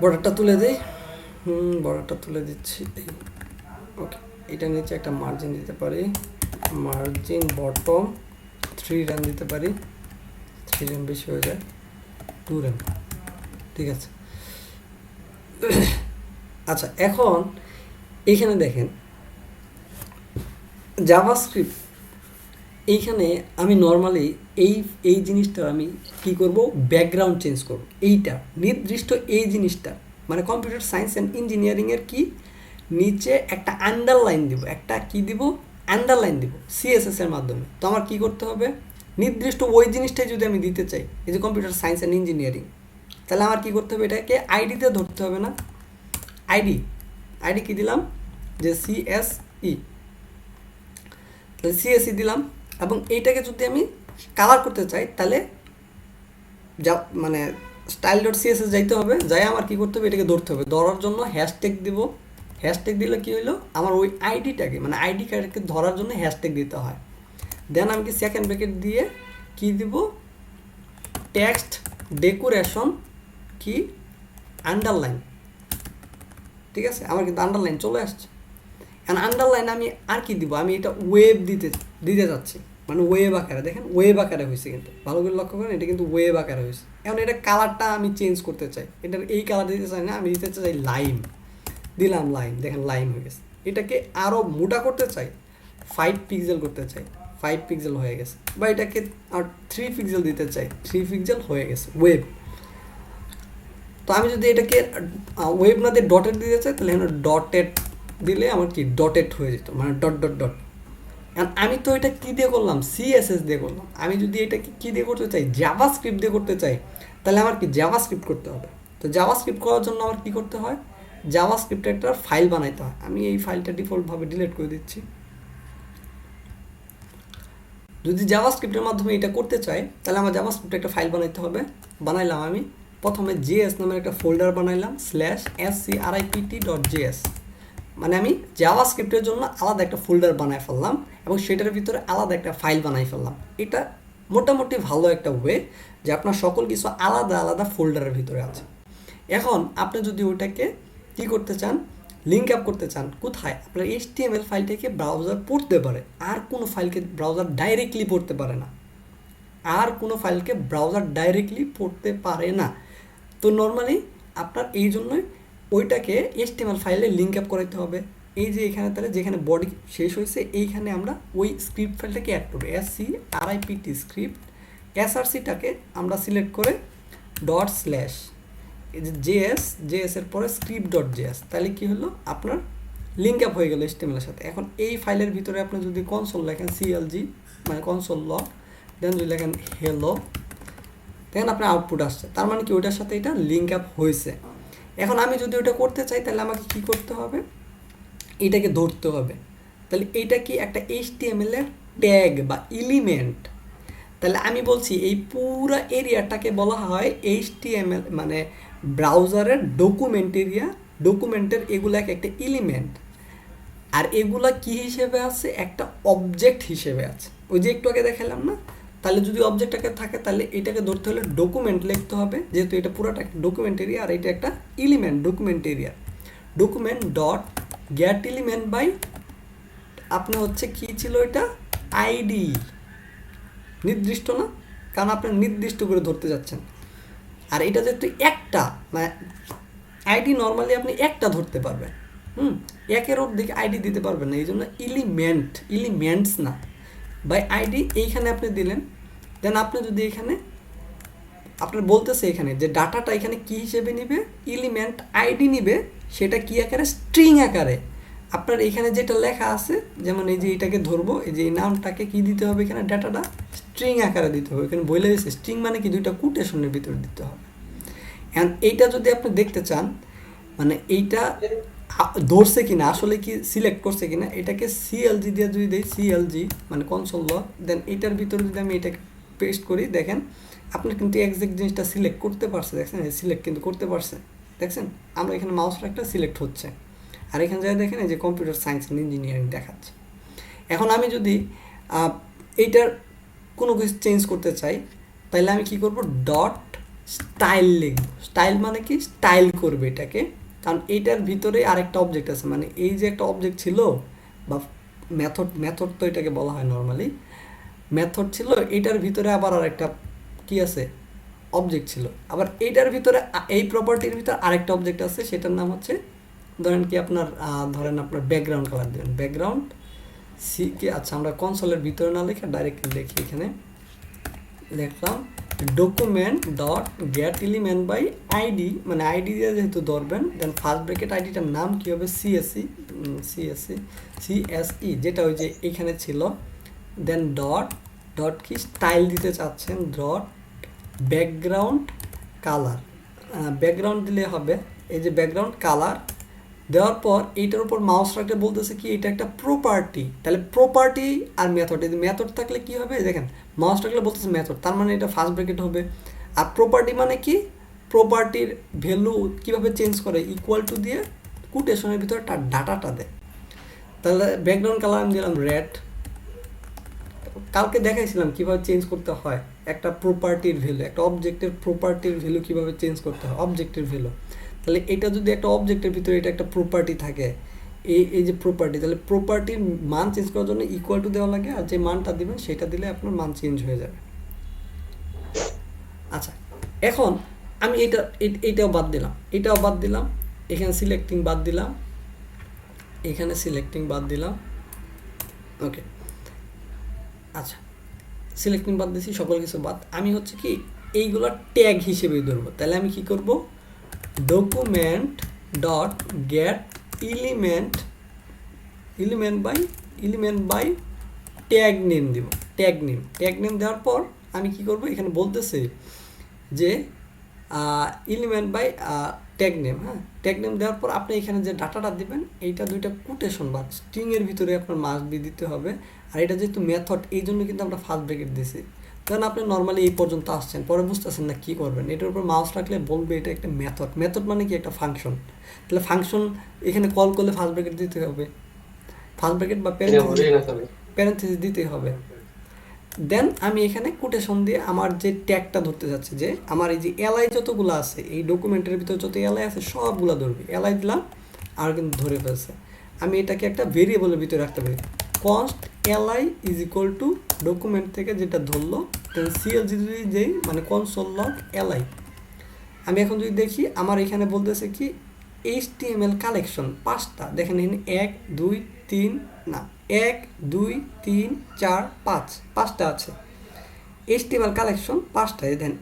বর্ডারটা তুলে দেই। বর্ডারটা তুলে দিচ্ছি। ওকে, এটা নিচে একটা মার্জিন দিতে পারি, মার্জিন বটম 3 RAM দিতে পারি। 3 RAM বেশি হয়ে যায়, 2 RAM। ঠিক আছে। আচ্ছা, এখন এইখানে দেখেন জাভাস্ক্রিপ্ট। এইখানে আমি নর্মালি এই জিনিসটা আমি কি করব? ব্যাকগ্রাউন্ড চেঞ্জ করব। এইটা নির্দিষ্ট এই জিনিসটা মানে কম্পিউটার সায়েন্স অ্যান্ড ইঞ্জিনিয়ারিংয়ের কি নিচে একটা আন্ডারলাইন দিব, একটা কি দিব? আন্ডারলাইন দিব CSS এর মাধ্যমে। তো আমার কি করতে হবে? নির্দিষ্ট ওই জিনিসটাই যদি আমি দিতে চাই, এই যে কম্পিউটার সায়েন্স অ্যান্ড ইঞ্জিনিয়ারিং, তাহলে আমার কি করতে হবে? এটাকে আইডিতে ধরতে হবে না? আইডি কি দিলাম? যে CSE, তাহলে CSE দিলাম। এবং এইটাকে যদি আমি কালার করতে চাই, তাহলে যা মানে style.css যাইতে হবে, যাই আমার কি করতে হবে? এটাকে ধরতে হবে। ধরার জন্য হ্যাশট্যাগ দিব। হ্যাশট্যাগ দিলে কি হলো? আমার ওই আইডিটাকে মানে আইডি কার্ডকে ধরার জন্য হ্যাশট্যাগ দিতে হয়। দেন আমি কি সেকেন্ড ব্র্যাকেট দিয়ে কি দিব? টেক্সট ডেকোরেশন কি আন্ডারলাইন। ঠিক আছে, আমার কিন্তু আন্ডারলাইন চলে আসছে। এখন আন্ডারলাইন আমি আর কি দিব? আমি এটা ওয়েব দিতে যাচ্ছি, মানে ওয়েব আকারে। দেখেন ওয়েব আকারে হয়েছে, কিন্তু ভালো করে লক্ষ্য করেন, এটা কিন্তু ওয়েব আকারে হয়েছে। এখন এটা কালারটা আমি চেঞ্জ করতে চাই, এটার এই কালার দিতে চাই না, আমি দিতে চাই লাইম। দিলাম লাইম, দেখেন লাইম হয়ে গেছে। এটাকে আরও মোটা করতে চাই, 5 পিক্সেল করতে চাই, 5 পিক্সেল হয়ে গেছে। বা এটাকে আর 3 পিক্সেল দিতে চাই, 3 পিক্সেল হয়ে গেছে ওয়েব। তো আমি যদি এটাকে ওয়েব না দিয়ে ডটেড দিতে চাই, তাহলে এখানে ডটেড দিলে আমার কি ডটেড হয়ে যেত, মানে ডট ডট ডট। আমি তো এটা কী দিয়ে করলাম? CSS দিয়ে করলাম। আমি যদি এটাকে কী দিয়ে করতে চাই? জাভাস্ক্রিপ্ট দিয়ে করতে চাই, তাহলে আমার কি জাভাস্ক্রিপ্ট করতে হবে। তো জাভাস্ক্রিপ্ট করার জন্য আমার কী করতে হয়? জাভাস্ক্রিপ্টের একটা ফাইল বানাইতে হয়। আমি এই ফাইলটা ডিফল্টভাবে ডিলিট করে দিচ্ছি। যদি জাভাস্ক্রিপ্টের মাধ্যমে এটা করতে চাই, তাহলে আমার জাভাস্ক্রিপ্টে একটা ফাইল বানাইতে হবে। বানাইলাম আমি প্রথমে JS নামের একটা ফোল্ডার বানাইলাম, /script.js। মানে আমি জাভাস্ক্রিপ্টের জন্য আলাদা একটা ফোল্ডার বানাই ফেললাম, এবং সেটার ভিতরে আলাদা একটা ফাইল বানাই ফেললাম। এটা মোটামুটি ভালো একটা ওয়ে যে আপনার সকল কিছু আলাদা আলাদা ফোল্ডারের ভিতরে আছে। এখন আপনি যদি ওটাকে কী করতে চান, লিঙ্ক আপ করতে চান, কোথায়? আপনার HTML ফাইলটাকে ব্রাউজার পড়তে পারে, আর কোনো ফাইলকে ব্রাউজার ডাইরেক্টলি পড়তে পারে না, আর কোনো ফাইলকে ব্রাউজার ডাইরেক্টলি পড়তে পারে না। তো নর্মালি আপনার এই জন্যই ওইটাকে HTML ফাইলে লিঙ্ক আপ করাইতে হবে। এই যে এখানে তাহলে যেখানে বডি শেষ হয়েছে এইখানে আমরা ওই স্ক্রিপ্ট ফাইলটাকে অ্যাড করবো, SCRIPT স্ক্রিপ্ট, SRCটাকে আমরা সিলেক্ট করে ডট স্ল্যাশ এই যে জেএসের পরে স্ক্রিপ্ট ডট জেএস, তাহলে কী হলো আপনার লিঙ্ক আপ হয়ে গেল HTML এর সাথে। এখন এই ফাইলের ভিতরে আপনি যদি কনসোল লেখেন CLG মানে কনসোল লগ, দেন যদি লেখেন হেলো, দেখেন আপনার আউটপুট আসছে, তার মানে কি ওইটার সাথে এটা লিঙ্ক আপ হয়েছে। এখন আমি যদি ওটা করতে চাই তাহলে আমাকে কি করতে হবে, এটাকে ধরতে হবে। তাহলে এইটা কি একটা HTML এর ট্যাগ বা এলিমেন্ট। তাহলে আমি বলছি এই পুরো এরিয়াটাকে বলা হয় HTML মানে ব্রাউজারের ডকুমেন্ট এরিয়া। ডকুমেন্টের এগুলো একটা এলিমেন্ট, আর এগুলা কি হিসেবে আছে, একটা অবজেক্ট হিসেবে আছে। ওই যে একটু আগে দেখালাম না, তাহলে যদি অবজেক্টটাকে থাকে তাহলে এটাকে ধরতে হলে ডকুমেন্ট লিখতে হবে, যেহেতু এটা পুরোটা একটা ডকুমেন্ট এরিয়া আর এটা একটা element document area. Document dot get element by আপনার হচ্ছে কি ছিল এটা আইডি, নির্দিষ্ট না, কারণ আপনি নির্দিষ্ট করে ধরতে যাচ্ছেন। আর এটা যেহেতু একটা মানে আইডি নর্মালি আপনি একটা ধরতে পারবেন, একের ওর দিকে আইডি দিতে পারবেন না, এই জন্য এলিমেন্টস না বাই আইডি এইখানে আপনি দিলেন। দেন আপনি যদি এখানে আপনার বলতেছে এখানে যে ডাটাটা এখানে কি হিসেবে নিবে, এলিমেন্ট আইডি নিবে, সেটা কি আকারে, স্ট্রিং আকারে। আপনার এখানে যেটা লেখা আছে, যেমন এই যে এটাকে ধরবো, এই যে এই নামটাকে কি দিতে হবে, এখানে ডাটাটা স্ট্রিং আকারে দিতে হবে। এখানে বলে দিয়েছে স্ট্রিং মানে কি, দুইটা কোটেশনের ভিতরে দিতে হবে। অ্যান্ড এইটা যদি আপনি দেখতে চান মানে এইটা ধরছে কিনা, আসলে কি সিলেক্ট করছে কিনা, এটাকে CLG দিয়ে যদি দেই, CLG মানে কনসোল লগ, দেন এইটার ভিতরে যদি আমি এটাকে পেস্ট করি, দেখেন আপনি কিন্তু এক্সাক্ট জিনিসটা সিলেক্ট করতে পারছে, দেখছেন সিলেক্ট কিন্তু করতে পারছে, দেখছেন আমরা এখানে মাউস একটা সিলেক্ট হচ্ছে। আর এখানে যাই দেখেন এই যে কম্পিউটার সায়েন্স অ্যান্ড ইঞ্জিনিয়ারিং দেখাচ্ছে। এখন আমি যদি এইটার কোনো কিছু চেঞ্জ করতে চাই তাহলে আমি কি করব, ডট স্টাইল লিখব। স্টাইল মানে কি, স্টাইল করবে এটাকে, কারণ এইটার ভিতরে আরেকটা অবজেক্ট আছে, মানে এই যে একটা অবজেক্ট ছিল বা মেথড তো এটাকে বলা হয় নর্মালি, মেথড ছিল, এটার ভিতরে আবার আরেকটা কি আছে, অবজেক্ট ছিল। আবার এইটার ভিতরে এই প্রপার্টির ভিতরে আরেকটা অবজেক্ট আছে, সেটার নাম হচ্ছে ধরেন কি আপনার ধরেন আপনার ব্যাকগ্রাউন্ড কালার দেবেন, ব্যাকগ্রাউন্ড সি কে, আচ্ছা আমরা কনসোলের ভিতরে না লিখে ডাইরেক্টলি লিখি, এখানে লিখলাম document dot get element by ID, মানে আইডি দিয়ে যেহেতু ধরবেন, দেন ফার্স্ট ব্র্যাকেট আইডিটার নাম কী হবে, CSE যেটা ওই যে এখানে ছিল, দেন ডট কি স্টাইল দিতে চাচ্ছেন, ডট ব্যাকগ্রাউন্ড কালার, ব্যাকগ্রাউন্ড দিলে হবে, এই যে ব্যাকগ্রাউন্ড কালার দেওয়ার পর এইটার উপর মাউস রাখতে বলতেছে কি এটা একটা প্রপার্টি। তাহলে প্রপার্টি আর মেথড, এই মেথড থাকলে কি হবে, দেখেন মাউস রাখলে বলতেছে মেথড, তার মানে এটা ফার্স্ট ব্র্যাকেট হবে। আর প্রপার্টি মানে কি, প্রপার্টির ভ্যালু কিভাবে চেঞ্জ করে, ইকুয়াল টু দিয়ে কোটেশনের ভিতরে তার ডাটাটা দেয়। তাহলে ব্যাকগ্রাউন্ড কালার আমি দিলাম রেড। কালকে দেখাইছিলাম কিভাবে চেঞ্জ করতে হয় একটা প্রপার্টির ভ্যালু, একটা অবজেক্টের প্রপার্টির ভ্যালু কিভাবে চেঞ্জ করতে হয়, অবজেক্টের ভ্যালু। তাহলে এটা যদি একটা অবজেক্টের ভিতরে এটা একটা প্রপার্টি থাকে, এই যে প্রপার্টি, তাহলে প্রপার্টির মান চেঞ্জ করার জন্য ইকুয়াল টু দেওয়া লাগে, আর যে মানটা দিবেন সেটা দিলে আপনার মান চেঞ্জ হয়ে যাবে। আচ্ছা এখন আমি এইটাও বাদ দিলাম, এখানে সিলেক্টিং বাদ দিলাম, ওকে আচ্ছা সিলেক্টিং বাদ দিয়েছি, সকল কিছু বাদ। আমি হচ্ছে কি এইগুলো ট্যাগ হিসেবেই ধরবো। তাহলে আমি কি করব, document dot get element by tag name দিব, ট্যাগ নেম দেওয়ার পর আমি কি করব, এখানে বলতেছে যে এলিমেন্ট বাই ট্যাগ নেম, হ্যাঁ ট্যাগ নেম দেওয়ার পর আপনি এখানে যে ডাটাটা দিবেন এইটা দুইটা কোটেশন বা স্ট্রিংয়ের ভিতরে আপনার মাস্ট বি দিতে হবে। আর এটা যেহেতু মেথড, এই জন্য কিন্তু আমরা ফার্স্ট ব্র্যাকেট দিয়েছি। কারণ আপনি নর্মালি এই পর্যন্ত আসছেন, পরে বুঝতেছেন না কী করবেন, এটার উপর মাউস রাখলে বলবে এটা একটা মেথড মানে কি একটা ফাংশন। তাহলে ফাংশন এখানে কল করলে ফার্স্ট ব্র্যাকেট দিতে হবে, ফার্স্ট ব্র্যাকেট বা প্যারেন্থেসিস দিতে হবে। দেন আমি এখানে কোটেশন দিয়ে আমার যে ট্যাগটা ধরতে যাচ্ছি, যে আমার এই যে এলআই যতগুলো আছে এই ডকুমেন্টের ভিতরে যত এলআই আছে সবগুলো ধরবে। এলআই দিলাম আর কিন্তু ধরে ফেলছে। আমি এটাকে একটা ভেরিয়েবলের ভিতরে রাখতে পারি, const LI is equal to document থেকে যেটা ধরলো দেন সিএলজি যদি যেই মানে কনসোল লগ এলআই। আমি এখন যদি দেখি আমার এখানে বলতেছে কি HTML কালেকশন 5টা, দেখেন এখানে 1 2 3 না 1 2 3 4 5 5টা আছে HTML কালেকশন 5টা। দেখেন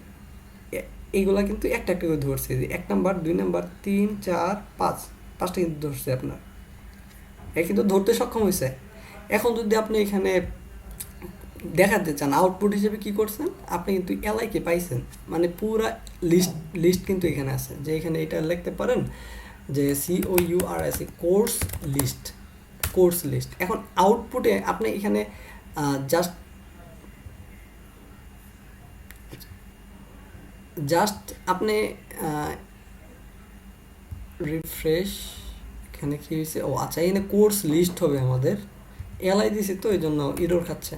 এইগুলা কিন্তু একটা একটা করে ধরছে, যে 1 নাম্বার 2 নাম্বার 3 4 5 5টা কিন্তু ধরছে আপনার, কিন্তু ধরতে সক্ষম হয়েছে। এখন যদি আপনি এখানে দেখাতে চান আউটপুট হিসেবে কি করছেন, আপনি কিন্তু এলআইকে পাইছেন, মানে পুরা লিস্ট কিন্তু এখানে আছে, যে এখানে এটা লিখতে পারেন যে COURS কোর্স লিস্ট। এখন আউটপুটে আপনি এখানে জাস্ট আপনি রিফ্রেশ, এখানে কি হয়েছে, ও আচ্ছা এখানে কোর্স লিস্ট হবে আমাদের, এলআই দিছি তো এই জন্য এরর খাচ্ছে।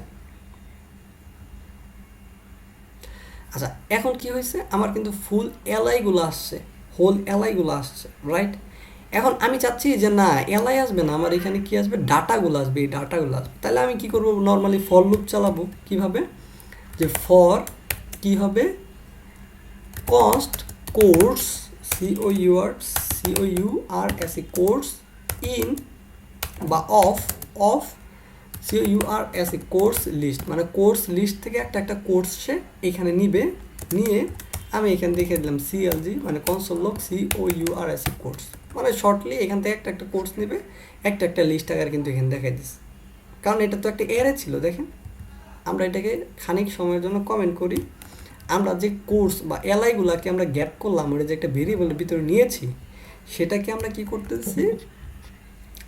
আচ্ছা এখন কি হয়েছে, আমার কিন্তু ফুল এলআইগুলো আসছে, হোল এলআইগুলো আসছে, রাইট। এখন আমি চাচ্ছি যে না এলআই আসবে না, আমার এখানে কি আসবে, ডাটাগুলো আসবে, এই ডাটাগুলো আসবে। তাহলে আমি কি করব, নর্মালি ফর লুপ চালাবো। কিভাবে, যে ফর কি হবে, const course COURS course in বা অফ COURS কোর্স লিস্ট, মানে কোর্স লিস্ট থেকে একটা একটা কোর্স সে এখানে নিয়ে আমি এখানে দেখে দিলাম CLG মানে কনসোল লগ COURS কোর্স, মানে শর্টলি এখান থেকে একটা একটা কোর্স নেবে, একটা একটা লিস্ট আকার কিন্তু এখানে দেখাই দিচ্ছে। কারণ এটা তো একটা এরে ছিল। দেখেন আমরা এটাকে খানিক সময়ের জন্য কমেন্ট করি, আমরা যে কোর্স বা এলআইগুলোকে আমরা গ্যাপ করলাম, ওটা যে একটা ভেরিয়েবলের ভিতরে নিয়েছি, সেটাকে আমরা কি করতেছি,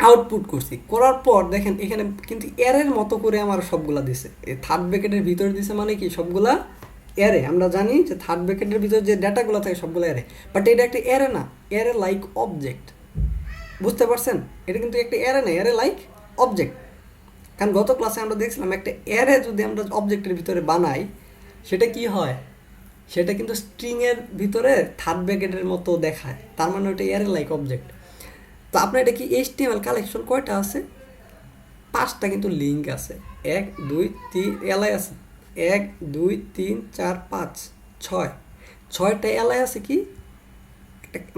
আউটপুট করছি। করার পর দেখেন এখানে কিন্তু এরের মতো করে আমার সবগুলা দিছে, এই থার্ড ব্র্যাকেটের ভিতরে দিছে, মানে কি সবগুলা এরে। আমরা জানি যে থার্ড ব্র্যাকেটের ভিতরে যে ডাটাগুলো থাকে সবগুলো এরে, বাট এটা একটা এরে না, এরে লাইক অবজেক্ট, বুঝতে পারছেন? এটা কিন্তু একটা এরে না, এরে লাইক অবজেক্ট। কারণ গত ক্লাসে আমরা দেখছিলাম একটা এরে যদি আমরা অবজেক্টের ভিতরে বানাই, সেটা কি হয়, সেটা কিন্তু স্ট্রিংয়ের ভিতরে থার্ড ব্র্যাকেটের মতো দেখায়, তার মানে ওটা এরে লাইক অবজেক্ট। তো আপনার এটা কি HTML কালেকশন কয়টা আছে, 5টা কিন্তু লিঙ্ক আছে, 1 2 3 এলআই আছে, 1 2 3 4 5 6টা এলআই আছে। কি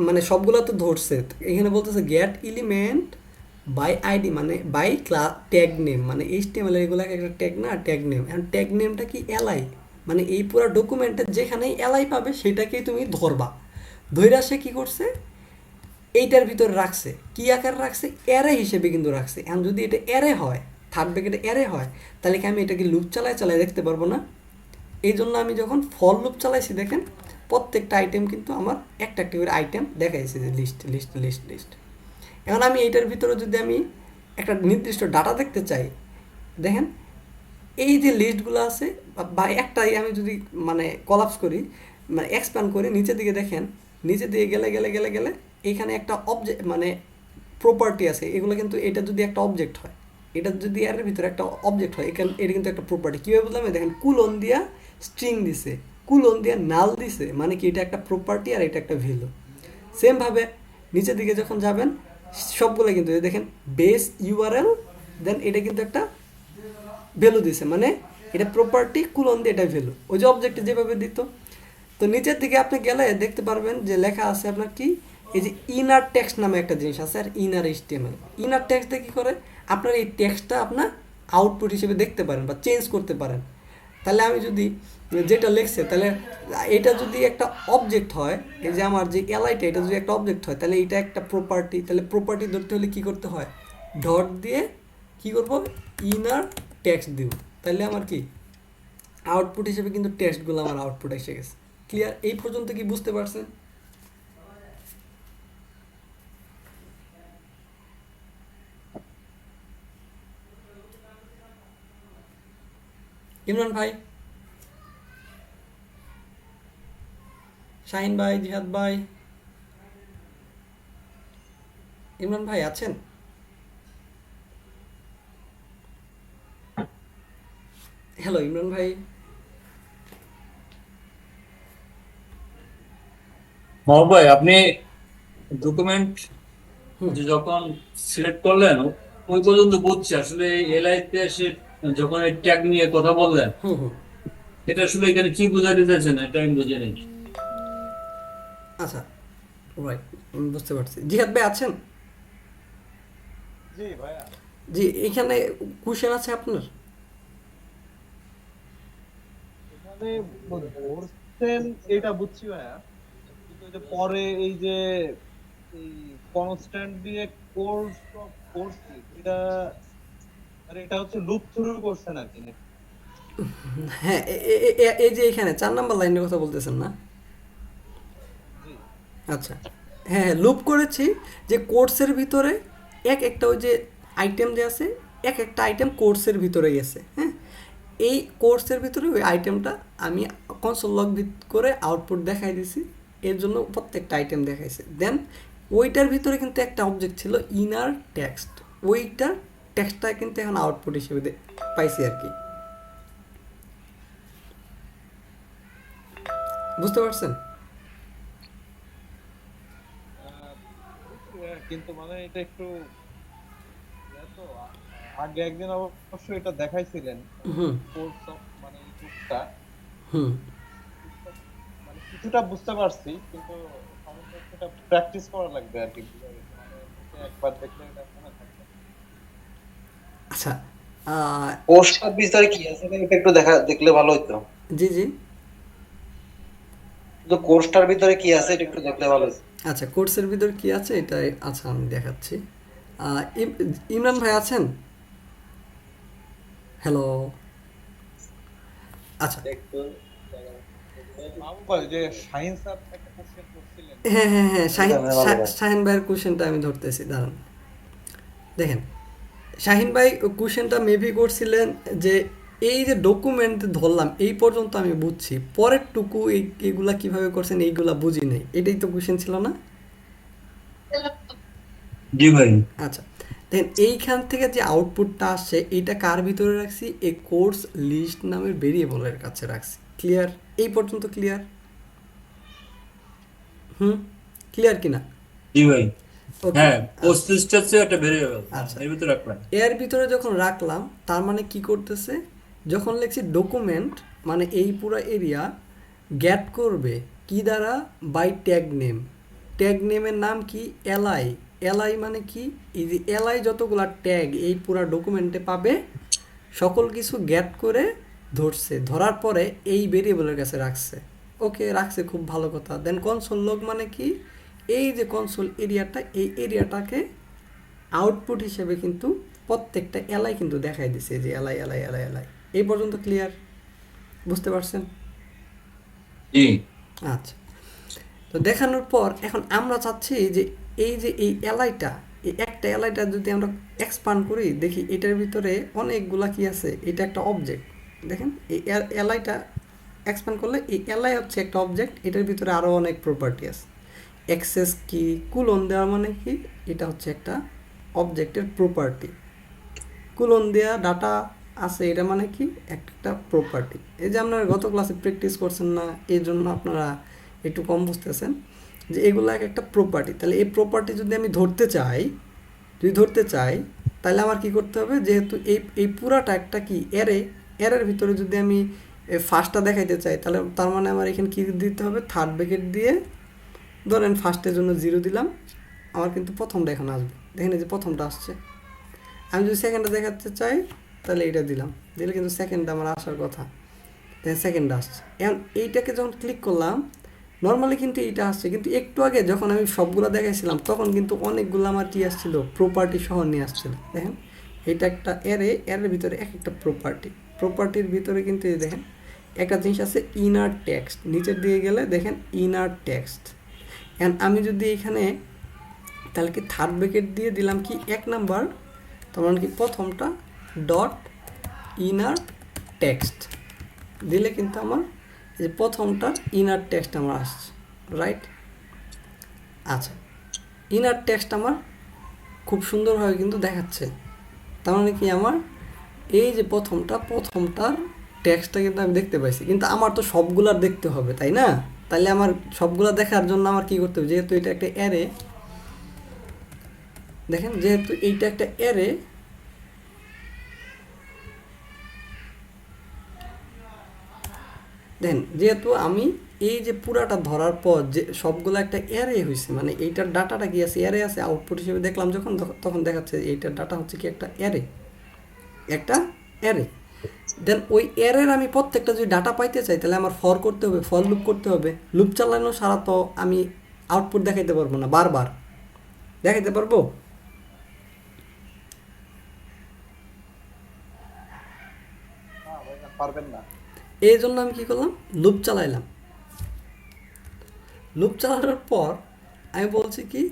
মানে সবগুলো তো ধরছে, এখানে বলতেছে গেট এলিমেন্ট বাই আইডি, মানে বাই ট্যাগ নেম, মানে HTML এগুলো একটা ট্যাগ না, ট্যাগ নেম। এখন ট্যাগ নেমটা কি এলআই, মানে এই পুরো ডকুমেন্টে যেখানেই এলআই পাবে সেটাকেই তুমি ধরবা। ধৈরা সে কি করছে, এইটার ভিতরে রাখছে, কি আকার রাখছে, অ্যারে হিসেবে কিন্তু রাখছে। এখন যদি এটা অ্যারে হয়, থার্ড ব্র্যাকেটে অ্যারে হয়, তাহলে কি আমি এটাকে লুপ চালাই দেখতে পারবো না? এই জন্য আমি যখন ফর লুপ চালাইছি, দেখেন প্রত্যেকটা আইটেম কিন্তু আমার একটা একটা করে আইটেম দেখাইছে, যে লিস্ট। এখন আমি এইটার ভিতরে যদি আমি একটা নির্দিষ্ট ডাটা দেখতে চাই, দেখেন এই যে লিস্টগুলো আছে বা একটাই আমি যদি মানে কলাপস করি, মানে এক্সপ্যান্ড করি, নিচের দিকে দেখেন, নিচে দিকে গেলে এখানে একটা অবজেক্ট মানে প্রপার্টি আছে, এগুলো কিন্তু এটা যদি একটা অবজেক্ট হয়, এটা যদি এর ভিতরে একটা অবজেক্ট হয়, এখানে এটা কিন্তু একটা প্রপার্টি। কীভাবে বললাম, দেখেন কুলন দিয়া স্ট্রিং দিছে, কুলন দিয়া নাল দিছে, মানে কি এটা একটা প্রপার্টি আর এটা একটা ভ্যালু। সেমভাবে নিচের দিকে যখন যাবেন সবগুলো কিন্তু দেখেন বেস ইউআরএল, দেন এটা কিন্তু একটা ভ্যালু দিছে, মানে এটা প্রপার্টি, কুলন দিয়ে এটা ভ্যালু, ওই যে অবজেক্টে যেভাবে দিত। তো নিচের দিকে আপনি গেলে দেখতে পারবেন যে লেখা আছে আপনার কি, এই যে ইনার টেক্সট নামে একটা জিনিস আছে, আর ইনার HTML। ইনার টেক্সট দিয়ে কী করে, আপনার এই টেক্সটটা আপনার আউটপুট হিসেবে দেখতে পারেন বা চেঞ্জ করতে পারেন। তাহলে আমি যদি যেটা লিখছে, তাহলে এটা যদি একটা অবজেক্ট হয়, এই যে আমার যে এলআইটা, এটা যদি একটা অবজেক্ট হয়, তাহলে এটা একটা প্রপার্টি। তাহলে প্রপার্টি ধরতে হলে কী করতে হয়, ডট দিয়ে কী করব, ইনার টেক্সট দিব, তাহলে আমার কি আউটপুট হিসেবে কিন্তু টেক্সটগুলো আমার আউটপুট এসে গেছে। ক্লিয়ার? এই পর্যন্ত কি বুঝতে পারছেন? ইমরান ভাই, শাহিন ভাই, জিহাদ ভাই, ইমরান ভাই আছেন? হ্যালো ইমরান ভাই। মহব ভাই, আপনি ডকুমেন্ট হুম যখন সিলেক্ট করলেন ওই পর্যন্ত বুঝছি, আসলে এলআই তে এসে যখন এই ট্যাগ নিয়ে কথা বললেন, হুম হুম এটা আসলে এখানে কি বোঝাতে চাইছেন এটা আমি বুঝে নেই। আচ্ছা, রাইট, বুঝতে পারছি। জিহাদ ভাই আছেন? জি ভাইয়া, জি, এখানে কোশ্চেন আছে আপনার? এখানে ধরছেন এটা বুঝছি ভাইয়া, কিন্তু এই যে পরে এই যে এই কনস্ট্যান্ট দিয়ে কোর্স করছি এটা, মানে এটা হচ্ছে লুপ থ্রু করছেন আর কি নাকি? হ্যাঁ, এই যে এখানে 4 নাম্বার লাইনের কথা বলতেছেন না? জি আচ্ছা, হ্যাঁ হ্যাঁ, লুপ করেছি যে কোর্সের ভিতরে এক একটা ওই যে আইটেম যে আছে, এক একটা আইটেম কোর্সের ভিতরে গেছে। হ্যাঁ, এই কোর্সের ভিতরে ওই আইটেমটা আমি কনসোল লগ করে আউটপুট দেখাই দিছি, এর জন্য প্রত্যেকটা আইটেম দেখাইছে। দেন ওইটার ভিতরে কিন্তু একটা অবজেক্ট ছিল ইনার টেক্সট, ওইটার টেক্সটটা কিন্তু এখন আউটপুট হিসেবে পাইছি আর কি। বুঝতে পারছেন? বুঝছি ভাইয়া, কিন্তু মানে এটা একটু ইয়ে তো, আগে একদিন অবশ্য এটা দেখাইছিলেন হুম কোর্স অফ মানে এই লুপটা, হুম মানে কিছুটা বুঝতে পারছি, কিন্তু সমস্যা হচ্ছে এটা প্র্যাকটিস করা লাগবে আর কি, কিভাবে মানে মুখে একবার দেখলে এটা মনে থাকবে। আচ্ছা, কোর্সটার ভিতরে কি আছে এটা একটু দেখলে ভালো হতো। জি জি, কিন্তু কোর্সটার ভিতরে কি আছে এটা একটু দেখলে ভালো হতো। আচ্ছা, কোর্সের ভিতর কি আছে এটা, আচ্ছা আমি দেখাচ্ছি। ইমরান ভাই আছেন? হ্যালো, আচ্ছা, বাবু ভাই, যে শাহিন স্যার একটা কোশ্চেন করছিলেন, হ্যাঁ হ্যাঁ হ্যাঁ, শাহিন ভালো ভাই। শাহিন ভাইয়ের কোশ্চেনটা আমি ধরতেছি, দাঁড়ান। দেখেন, শাহিন ভাই কোশ্চেনটা মেবি করছিলেন যে এই যে ডকুমেন্ট ধরলাম এই পর্যন্ত আমি বুঝছি, পরের টুকু এইগুলা কিভাবে করছেন এইগুলা বুঝি নাই, এটাই তো কোশ্চেন ছিল না? জি ভাই। আচ্ছা, দেন এইখান থেকে যে আউটপুটটা আসছে এইটা কার ভিতরে রাখছি? এই কোর্স লিস্ট নামের ভেরিয়েবলের কাছে রাখছি। ক্লিয়ার? এই পর্যন্ত ক্লিয়ার? হুম, ক্লিয়ার কিনা? জি ভাই। ওকে, হ্যাঁ, কোর্স লিস্ট আছে একটা ভেরিয়েবল, আচ্ছা, এর ভিতরে রাখবেন। এর ভিতরে যখন রাখলাম তার মানে কি করতেছে, যখন লিখছি ডকুমেন্ট মানে এই পুরো এরিয়া গ্যাট করবে কি দ্বারা? By tag name. ট্যাগ নেমের নাম কি? এলআই। এলআই মানে কি? এই যে এলআই যতগুলা ট্যাগ এই পুরো ডকুমেন্টে পাবে সকল কিছু গ্যাট করে ধরছে, ধরার পরে এই ভেরিয়েবলের কাছে রাখছে। ওকে, রাখছে, খুব ভালো কথা। দেন কনসোল লগ মানে কি? এই যে কনসোল এরিয়াটা, এই এরিয়াটাকে আউটপুট হিসেবে কিন্তু প্রত্যেকটা এলআই কিন্তু দেখাই দিছে, যে এলআই এলআই এলআই এলআই। এই পর্যন্ত ক্লিয়ার? বুঝতে পারছেন? জি আচ্ছা, তো দেখানোর পর এখন আমরা চাচ্ছি যে এই এলআইটা, এই একটা এলআইটা যদি আমরা এক্সপান্ড করি, দেখি এটার ভিতরে অনেকগুলা কি আছে। এটা একটা অবজেক্ট, দেখেন এই এলআইটা এক্সপান্ড করলে এই এলআই হচ্ছে একটা অবজেক্ট, এটার ভিতরে আরও অনেক প্রপার্টি আছে। অ্যাক্সেস কি, কুলন দেওয়া মানে কি? এটা হচ্ছে একটা অবজেক্টের প্রপার্টি। কুলন দেওয়া ডাটা আছে, এটা মানে কি? একটা প্রপার্টি। এই যে আপনারা গত ক্লাসে প্র্যাকটিস করছেন না, এই জন্য আপনারা একটু কম বুঝতেছেন যে এগুলো এক একটা প্রপার্টি। তাহলে এই প্রপার্টি যদি আমি ধরতে চাই তাহলে আমার কি করতে হবে? যেহেতু এই পুরাটা একটা কি এরের ভিতরে যদি আমি ফার্স্টটা দেখাইতে চাই, তাহলে তার মানে আমার এখানে কী দিতে হবে? থার্ড ব্র্যাকেট দিয়ে, ধরেন ফার্স্টের জন্য 0 দিলাম, আমার কিন্তু প্রথমটা এখন আসবে। দেখেন এই যে প্রথমটা আসছে। আমি যদি সেকেন্ডটা দেখাতে চাই তাহলে এইটা দিলে কিন্তু সেকেন্ডটা আমার আসার কথা, সেকেন্ডটা আসছে। এখন এইটাকে যখন ক্লিক করলাম নর্মালি কিন্তু এইটা আসছে, কিন্তু একটু আগে যখন আমি সবগুলো দেখাইছিলাম তখন কিন্তু অনেকগুলো আমার কি আসছিল? প্রপার্টি সহ নিয়ে আসছিল। দেখেন এটা একটা এর ভিতরে এক একটা প্রপার্টির ভিতরে কিন্তু এই দেখেন একটা জিনিস আছে ইনার টেক্সট, নিচের দিকে গেলে দেখেন ইনার টেক্সট। এখন আমি যদি এখানে তাহলে কি থার্ড ব্র্যাকেট দিয়ে দিলাম কি 1 নাম্বার, তার মানে কি প্রথমটা ডট ইনার টেক্সট দিলে কিন্তু আমার এই যে প্রথমটার ইনার টেক্সট আমার আসছে, রাইট? আচ্ছা, ইনার টেক্সট আমার খুব সুন্দরভাবে কিন্তু দেখাচ্ছে। তার মানে কি আমার এই যে প্রথমটার টেক্সটটা কিন্তু আমি দেখতে পাইছি, কিন্তু আমার তো সবগুলার দেখতে হবে তাই না? তাহলে আমার সবগুলা দেখার জন্য আমার কি করতে হবে, যেহেতু এটা একটা অ্যারে, দেখেন যেহেতু এইটা একটা অ্যারে, দেখেন যেহেতু আমি এই যে পুরাটা ধরার পর যে সবগুলো একটা অ্যারে হয়েছে, মানে এইটার ডাটাটা কি আছে, অ্যারে আছে, আউটপুট হিসেবে দেখলাম যখন, তখন দেখাচ্ছে এইটার ডাটা হচ্ছে কি একটা অ্যারে, একটা অ্যারে। দেন ওই অ্যারের আমি প্রত্যেকটা যদি ডাটা পাইতে চাই তাহলে আমার ফর করতে হবে, ফর লুপ করতে হবে। লুপ চালানো ছাড়া তো আমি আউটপুট দেখাইতে পারবো না, বারবার দেখাইতে পারবো? না ভাই না, পারবেন না। এই জন্য আমি কি করলাম, লুপ চালাইলাম। লুপ চালানোর পর আমি বলছি কি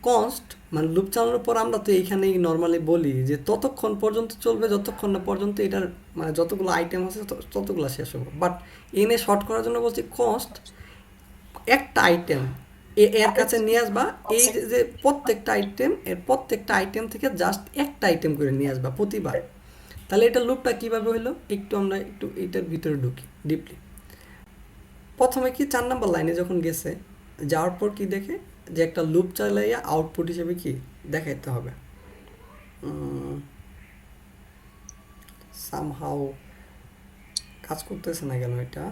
কনস্ট, মানে লুপ চালানোর পর আমরা তো এইখানেই নর্মালি বলি যে ততক্ষণ পর্যন্ত চলবে যতক্ষণ না পর্যন্ত এটার মানে যতগুলো আইটেম আছে ততগুলো শেষ হবে। বাট এনে শর্ট করার জন্য বলছি কনস্ট একটা আইটেম এর কাছে নিয়ে আসবা, এই যে প্রত্যেকটা আইটেম, এর প্রত্যেকটা আইটেম থেকে জাস্ট একটা আইটেম করে নিয়ে আসবা প্রতিবার। তাহলে এটা লুপটা কীভাবে হলো, একটু আমরা একটু এটার ভিতরে ঢুকি ডিপলি। প্রথমে কি 4 নাম্বার লাইনে যখন গেছে, যাওয়ার পর কি দেখে যে একটা লুপ চালাইয়া আউটপুট হিসেবে কি দেখাইতে হবে। সামহাও কাজ করতেছে না কেন এটা?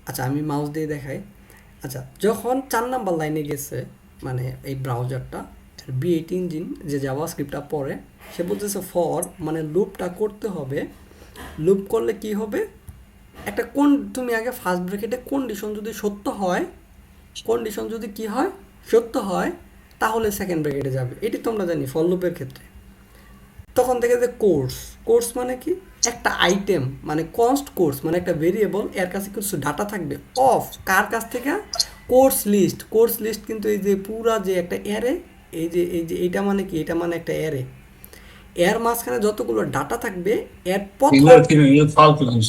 আচ্ছা আমি মাউস দিয়ে দেখাই। আচ্ছা যখন 4 নাম্বার লাইনে গেছে, মানে এই ব্রাউজারটা B8 ইঞ্জিন যে জাভাস্ক্রিপ্টটা পড়ে, সে বলতেছে ফর, মানে লুপটা করতে হবে। লুপ করলে কি হবে, একটা কোন তুমি আগে ফার্স্ট ব্র্যাকেটে কন্ডিশন যদি সত্য হয়, কন্ডিশন যদি কি হয় সত্য হয়, তাহলে সেকেন্ড ব্র্যাকেটে যাবে। এটি তোমরা জানি ফর লুপের ক্ষেত্রে। তখন থেকে যে কোর্স, কোর্স মানে কি একটা আইটেম, মানে কনস্ট কোর্স মানে একটা ভেরিয়েবল, এর কাছে কিছু ডাটা থাকবে অফ কার কাছ থেকে, কোর্স লিস্ট। কোর্স লিস্ট কিন্তু এই যে পুরা যে একটা অ্যারে, এই যে এইটা মানে কি, এটা মানে একটা অ্যারে, এর মাঝখানে যতগুলো ডাটা থাকবে এর প্রথম, ফালতু জিনিস।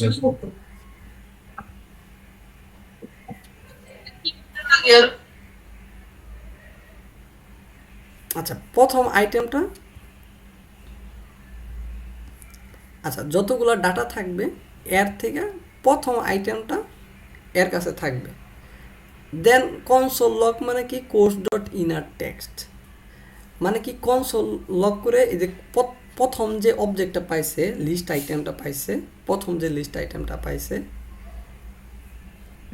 আচ্ছা প্রথম আইটেমটা, আচ্ছা যতগুলো ডাটা থাকবে এর থেকে প্রথম আইটেমটা এর কাছে থাকবে। দেন কনসোল লগ মানে কি, কোর্স ডট ইনার টেক্সট মানে কি, কনসোল লগ করে এই যে প্রথম যে অবজেক্টটা পাইছে, লিস্ট আইটেমটা পাইছে, প্রথম যে লিস্ট আইটেমটা পাইছে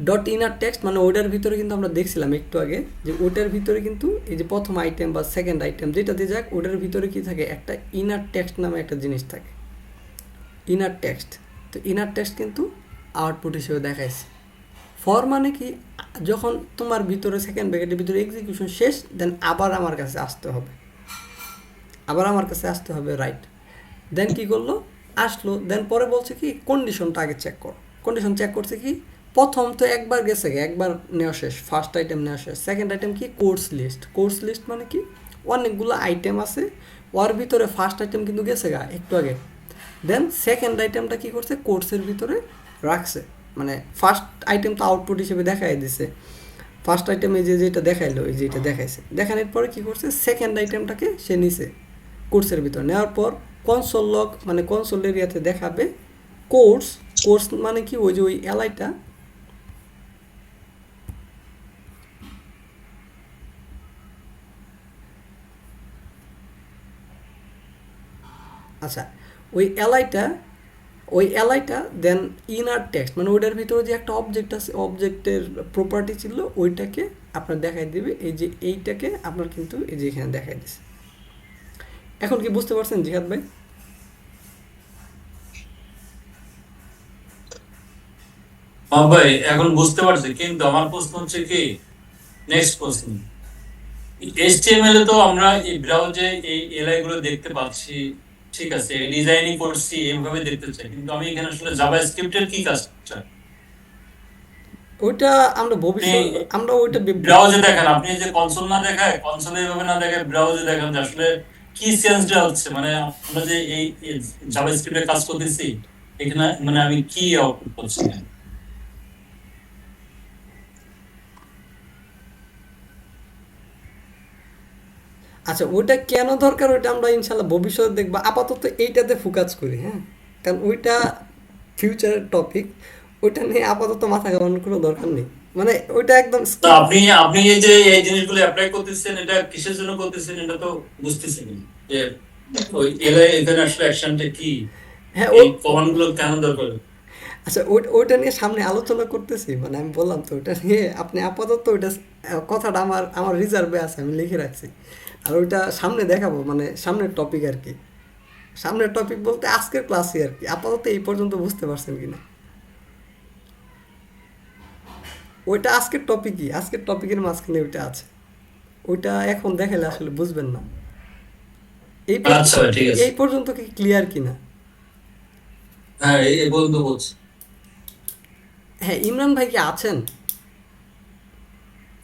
ডট ইনার টেক্সট, মানে ওটার ভিতরে কিন্তু আমরা দেখছিলাম একটু আগে যে ওটার ভিতরে কিন্তু এই যে প্রথম আইটেম বা সেকেন্ড আইটেম যেটাতে যাক, ওটার ভিতরে কি থাকে, একটা ইনার টেক্সট নামে একটা জিনিস থাকে, ইনার টেক্সট। তো ইনার টেক্সট কিন্তু আউটপুট হিসেবে দেখাইছে। ফর মানে কি, যখন তোমার ভিতরে সেকেন্ড ব্র্যাকেটের ভিতরে এক্সিকিউশন শেষ, দেন আবার আমার কাছে আসতে হবে, আবার আমার কাছে আসতে হবে, রাইট। দেন কি করলো, আসলো, দেন পরে বলছে কি কন্ডিশনটা আগে চেক কর। কন্ডিশন চেক করছে কি, প্রথম তো একবার গেছে, একবার নেওয়া শেষ, ফার্স্ট আইটেম নেওয়া শেষ। সেকেন্ড আইটেম কি, কোর্স লিস্ট। কোর্স লিস্ট মানে কি, অনেকগুলো আইটেম আছে, ওর ভিতরে ফার্স্ট আইটেম কিন্তু গেছে গা একটু আগে। দেন সেকেন্ড আইটেমটা কি করছে, কোর্সের ভিতরে রাখছে, মানে ফার্স্ট আইটেম তো আউটপুট হিসেবে দেখাই দিছে। ফার্স্ট আইটেমে যেটা দেখাইলো, এই যেটা দেখাইছে, দেখানোর পরে কি করছে, সেকেন্ড আইটেমটাকে সে নিছে কোর্সের ভিতরে। নেওয়ার পর কনসোল লগ মানে কনসোল এরিয়াতে দেখাবে কোর্স। কোর্স মানে কি, ওই যে ওই এলআইটা, আচ্ছা ওই এলআইটা দেন ইনার টেক্সট, মানে ওইটার ভিতরে যে একটা অবজেক্ট আছে, অবজেক্টের প্রপার্টি ছিল ওইটাকে আপনার দেখাই দিবে। এই যে এইটাকে আপনার কিন্তু এই যে এখানে দেখাই দিছে। এখন কি বুঝতে পারছেন জিহাদ ভাই? হ্যাঁ ভাই এখন বুঝতে পারছি, কিন্তু আমার প্রশ্ন হচ্ছে কি, নেক্সট প্রশ্ন, এইচটিএমএল এ তো আমরা এই ব্রাউজে এই এলআই গুলো দেখতে পাচ্ছি, ঠিক আছে, ডিজাইনিং করছি এইভাবে দেখতে চাই, কিন্তু আমি এখানে আসলে জাভাস্ক্রিপ্টের কি কাজটা, ওইটা আমরা ভবিষ্যৎ আমরা ওইটা ব্রাউজে দেখেন, আপনি যে কনসোল না দেখায়, কনসোলে এইভাবে না দেখায়, ব্রাউজে দেখেন যে আসলে কি চেঞ্জটা হচ্ছে, মানে আমরা যে এই জাভাস্ক্রিপ্টে কাজ করতেছি এখানে, মানে আমি কি আউটপুট করছি। আচ্ছা ওইটা কেন দরকার ওইটা আমরা ইনশাল্লাহ ভবিষ্যতে দেখবো, আপাতত এইটাতে ফোকাস করি, হ্যাঁ, কারণ ওইটা ফিউচারের টপিক, ওইটা নিয়ে আপাতত মাথা ঘামানোর কোনো দরকার নেই, মানে ওইটা একদম তো আপনি আপনি এই যে এই জিনিসগুলো অ্যাপ্লাই করতেছেন, এটা কিসের জন্য করতেছেন এটা তো বুঝতেছেন যে ওই এলআই এখানে আসলে অ্যাকশনটা কি, হ্যাঁ এই কমান্ডগুলো কেন দরকার। আচ্ছা ওইটা নিয়ে সামনে আলোচনা করতেছি, মানে আমি বললাম তো ওইটা নিয়ে আপনি আপাতত ওইটা কথাটা আমার আমার রিজার্ভে আছে, আমি লিখে রাখছি, আর ওইটা সামনে দেখাবো, মানে সামনের টপিক আর কি, সামনের টপিক বলতে আজকের ক্লাসে আর কি, আপাতত এই পর্যন্ত বুঝতে পারছেন কিনা। ওইটা আজকের টপিকই, আজকের টপিকের মাঝখানে ওইটা আছে, ওইটা এখন দেখালে আসলে বুঝবেন না। আচ্ছা ঠিক আছে, এই পর্যন্ত কি ক্লিয়ার কিনা? হ্যাঁ এই বন্ধু বলছি। হ্যাঁ ইমরান ভাই কি আছেন?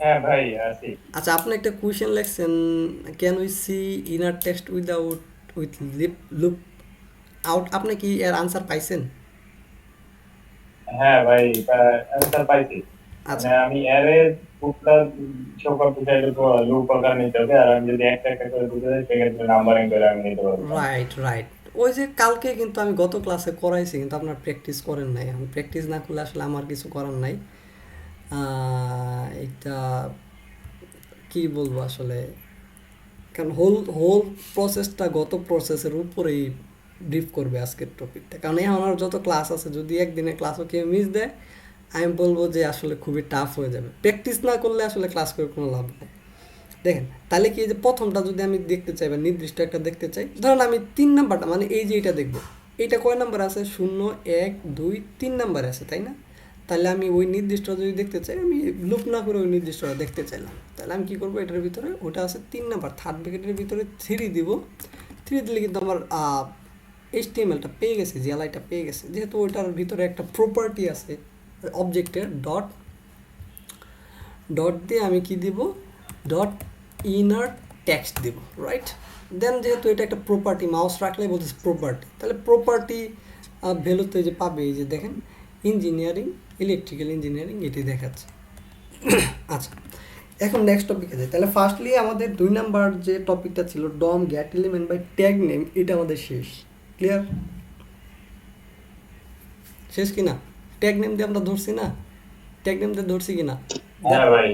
হ্যাঁ ভাই আছি। আচ্ছা আপনি একটা কোয়েশ্চেন লিখছেন, can we see inner text without with loop out, আপনি কি এর আনসার পাইছেন? হ্যাঁ ভাই অ্যান্সার পাইছি। আচ্ছা মানে আমি অ্যারে গ্রুপটা সকল বুঝাইলে তো লুপ আকার নিতে হবে, আর আমি যদি একটা একটা করে বুঝে যাই সেক্ষেত্রে নাম্বারিং করে আমি নিতে পারবো। রাইট রাইট, ওই যে কালকে কিন্তু আমি গত ক্লাসে করাইছি, কিন্তু আপনার প্র্যাকটিস করেন নাই, এখন প্র্যাকটিস না করলে আসলে আমার কিছু করার নাই। এটা কি বলবো আসলে, কারণ হোল হোল প্রসেসটা গত প্রসেসের উপরেই ব্রিফ করবে আজকের টপিকটা, কারণ এখন আমার যত ক্লাস আছে যদি একদিনে ক্লাসও কেউ মিস দেয় আমি বলবো যে আসলে খুবই টাফ হয়ে যাবে, প্র্যাকটিস না করলে আসলে ক্লাস করে কোনো লাভ নেই। দেখেন তাহলে কি, এই যে প্রথমটা যদি আমি দেখতে চাই বা নির্দিষ্ট একটা দেখতে চাই, ধরেন আমি 3 নাম্বারটা মানে এই যে এটা দেখবো, এইটা কয় নাম্বার আছে, 0 1 2 3 নাম্বার আছে তাই না, তাহলে আমি ওই নির্দিষ্ট যদি দেখতে চাই, আমি লুপ না করে ওই নির্দিষ্টটা দেখতে চাইলাম, তাহলে আমি কী করবো, এটার ভিতরে ওটা আছে 3 নাম্বার, থার্ড ব্র্যাকেটের ভিতরে 3 দিব, 3 দিলে কিন্তু আমার HTML-টা পেয়ে গেছে, জিএলআইটা পেয়ে গেছে, যেহেতু ওইটার ভিতরে একটা প্রপার্টি আছে অবজেক্টের, ডট ডট দিয়ে আমি কি দিব, ডট ইনার টেক্সট দিব, রাইট। দেন যেহেতু এটা একটা প্রপার্টি, মাউস রাখলে বলতেছে প্রপার্টি, তাহলে প্রপার্টি ভ্যালুতে যে পাবে, এই যে দেখেন ইঞ্জিনিয়ারিং, ইলেকট্রিক্যাল ইঞ্জিনিয়ারিং এটি দেখাচ্ছে। আচ্ছা এখন নেক্সট টপিকে যাই, তাহলে ফার্স্টলি আমাদের 2 নাম্বার যে টপিকটা ছিল DOM get element by tag name, এটা আমাদের শেষ, ক্লিয়ার? শেষ কিনা? ট্যাগ নেম দিয়ে আমরা ধরছি না, ট্যাগ নেম দিয়ে ধরছি কিনা? হ্যাঁ ভাই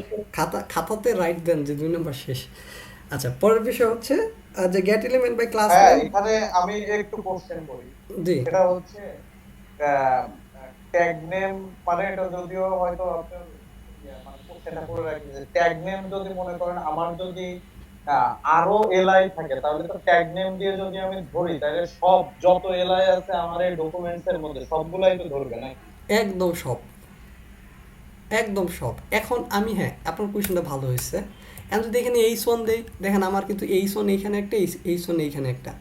খাতাতে রাইট দেন যে 2 নাম্বার শেষ। আচ্ছা পরের বিষয় হচ্ছে যে গেট এলিমেন্ট বাই ক্লাস হ্যাঁ নেম। এখানে আমি একটু কোশ্চেন করি, জি সেটা হচ্ছে ট্যাগ নেম, মানে এটা যদিও হয়তো আপনার মানে কোশ্চেনটা করে রাখি যে ট্যাগ নেম যদি মনে করেন আমার যদি আরো এলআই থাকে, তাহলে তো ট্যাগ নেম দিয়ে যদি আমি ধরি তাহলে সব যত এলআই আছে আমার এই ডকুমেন্টস এর মধ্যে সবগুলাই তো ধরবে নাকি? একদম সব, একদম সব। এখন আমি, হ্যাঁ আপনার কোয়েশ্চেনটা ভালো হয়েছে, এখন যদি এখানে H1 দেই, দেখেন আমার কিন্তু H1 এইখানে একটা, H1 এইখানে একটা,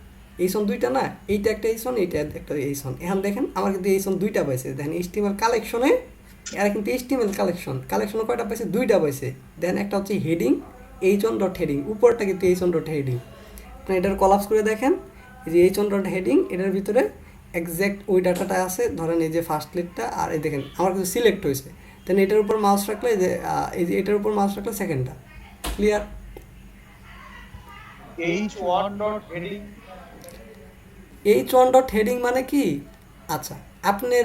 H1 দুইটা না, এইটা একটা H1 এইটা একটা H1, এখন দেখেন আমার কিন্তু H1 দুইটা পাইছে, দেখেন HTML কালেকশনে এরা কিন্তু HTML কালেকশনে কয়টা পাইছে, দুইটা পাইছে, দেখেন একটা হচ্ছে হেডিং, H1 ডট হেডিং, উপরটা কিন্তু H1 ডট হেডিং, আপনি এটার কলাপস করে দেখেন, এই যে H1 ডট হেডিং, এটার ভিতরে এক্স্যাক্ট ওই ডাটাটা আছে, ধরেন এই যে ফার্স্ট লিডটা, আর এই দেখেন আমার কিন্তু সিলেক্ট হয়েছে, দেন এটার উপর মাউস রাখলে এই যে এটার উপর মাউস রাখলে সেকেন্ডটা, clear? H1 dot heading, H1 dot heading মানে কি, আচ্ছা আপনার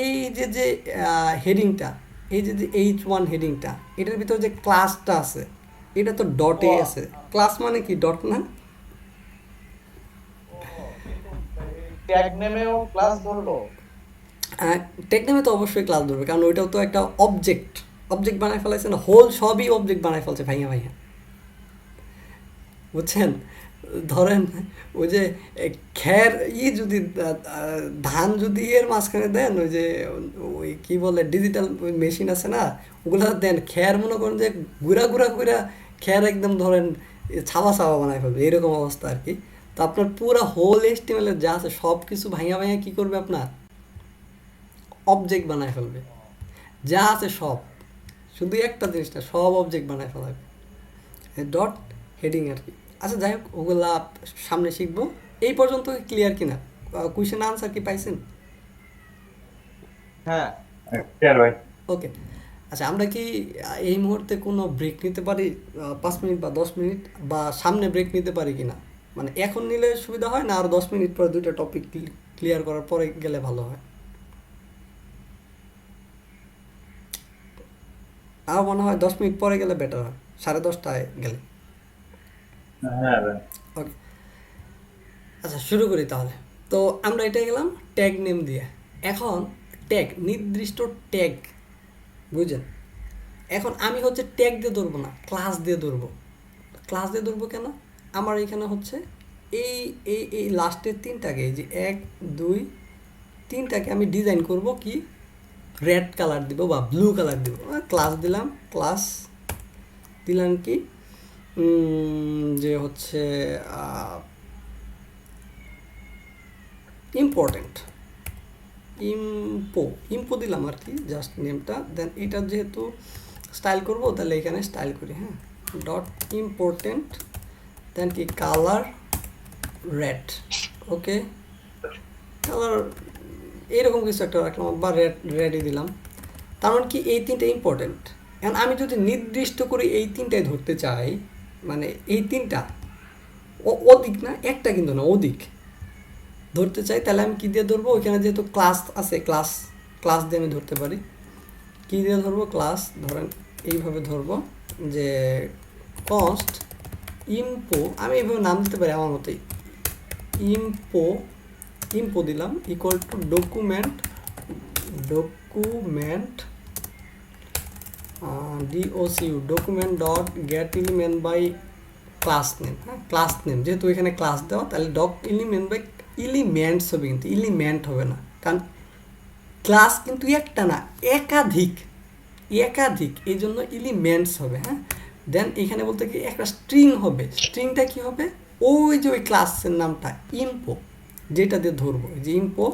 এই যে যে হেডিংটা, এই যে যে H1 হেডিংটা, এটার ভিতরে যে ক্লাসটা আছে এটা তো ডটে আছে, ক্লাস মানে কি ডট না? ট্যাগ নেমেও ক্লাস ধরলো? ট্যাগ নেমে তো অবশ্যই ক্লাস ধরবে, কারণ ওইটাও তো একটা অবজেক্ট বানায় ফেলাইছে না, হোল সবই অবজেক্ট বানায় ফেলছে ভাইয়া, বুঝছেন? ধরেন ওই যে খ্যার যদি ধান যদি এর মাঝখানে দেন, ওই যে ওই কি বলে ডিজিটাল মেশিন আছে না, ওগুলো দেন, খ্যার মনে করেন যে গুড়া খ্যার একদম ধরেন ছাওয়া বানায় ফেলবে, এরকম অবস্থা আর কি। তো আপনার পুরো হোল HTML যা আছে সব কিছু ভাঙা কি করবে, আপনার অবজেক্ট বানায় ফেলবে, যা আছে সব, শুধু একটা জিনিসটা সব অবজেক্ট বানায় ফেলাবে, ডট হেডিং আর কি। আচ্ছা যাই হোক, ওগুলা সামনে শিখবো। এই পর্যন্ত ক্লিয়ার কিনা, কোয়েশ্চেন আনসার কি পাইছেন? হ্যাঁ ক্লিয়ার ভাই। ওকে আচ্ছা, আমরা কি এই মুহূর্তে কোনো ব্রেক নিতে পারি? 5 মিনিট বা 10 মিনিট, বা সামনে ব্রেক নিতে পারি কি না? মানে এখন নিলে সুবিধা হয় না, আর 10 মিনিট পরে দুইটা টপিক ক্লিয়ার করার পরে গেলে ভালো হয়? আমার মনে হয় 10 মিনিট পরে গেলে বেটার হয়, 10:30টায় গেলে। হ্যাঁ ভাই। ওকে, আচ্ছা শুরু করি তাহলে। তো আমরা এটা গেলাম ট্যাগ নেম দিয়ে। এখন ট্যাগ, নির্দিষ্ট ট্যাগ, বুঝছেন? এখন আমি হচ্ছে ট্যাগ দিয়ে ধরবো না, ক্লাস দিয়ে ধরবো। ক্লাস দিয়ে ধরবো কেন? আমার এখানে হচ্ছে এই এই এই লাস্টের তিনটাকে, এই যে 1 2 3টাকে আমি ডিজাইন করব কি রেড কালার দিব বা ব্লু কালার দিব। ক্লাস দিলাম, ক্লাস দিলাম কি যে হচ্ছে ইম্পর্টেন্ট, ইম্পো দিলাম আর কি, জাস্ট নেমটা। দেন এটা যেহেতু স্টাইল করব, তাহলে এখানে স্টাইল করি, হ্যাঁ, ডট ইম্পর্টেন্ট, দেন কি কালার রেড। ওকে, কালার এইরকম কিছু একটা রাখলাম, বা রেডই দিলাম। তার মানে কি এই তিনটা ইম্পর্টেন্ট। এখন আমি যদি নির্দিষ্ট করে এই তিনটায় ধরতে চাই, মানে এই তিনটা অধিক না, একটা কিন্তু না, অধিক ধরতে চাই, তাহলে আমি কী দিয়ে ধরবো? ওইখানে যেহেতু ক্লাস আছে, ক্লাস দিয়ে আমি ধরতে পারি। কী দিয়ে ধরবো? ক্লাস, ধরেন এইভাবে ধরবো যে কস্ট ইম্পো, আমি এইভাবে নাম দিতে পারি আমার মতোই, ইম্পো দিলাম equal to document DOCU document dot get element by class name. হ্যাঁ, ক্লাস নেম যেহেতু এখানে ক্লাস দেওয়া, তাহলে ডক এলিমেন্ট বাই এলিমেন্টস হবে, কিন্তু এলিমেন্ট হবে না, কারণ ক্লাস কিন্তু একটা না, একাধিক, এই জন্য এলিমেন্টস হবে। হ্যাঁ, দেন এখানে বলতে কি একটা স্ট্রিং হবে। স্ট্রিংটা কি হবে? ওই যে ওই ক্লাসের নামটা ইম্পো, যেটা দিয়ে ধরবো, যে ইম্পো।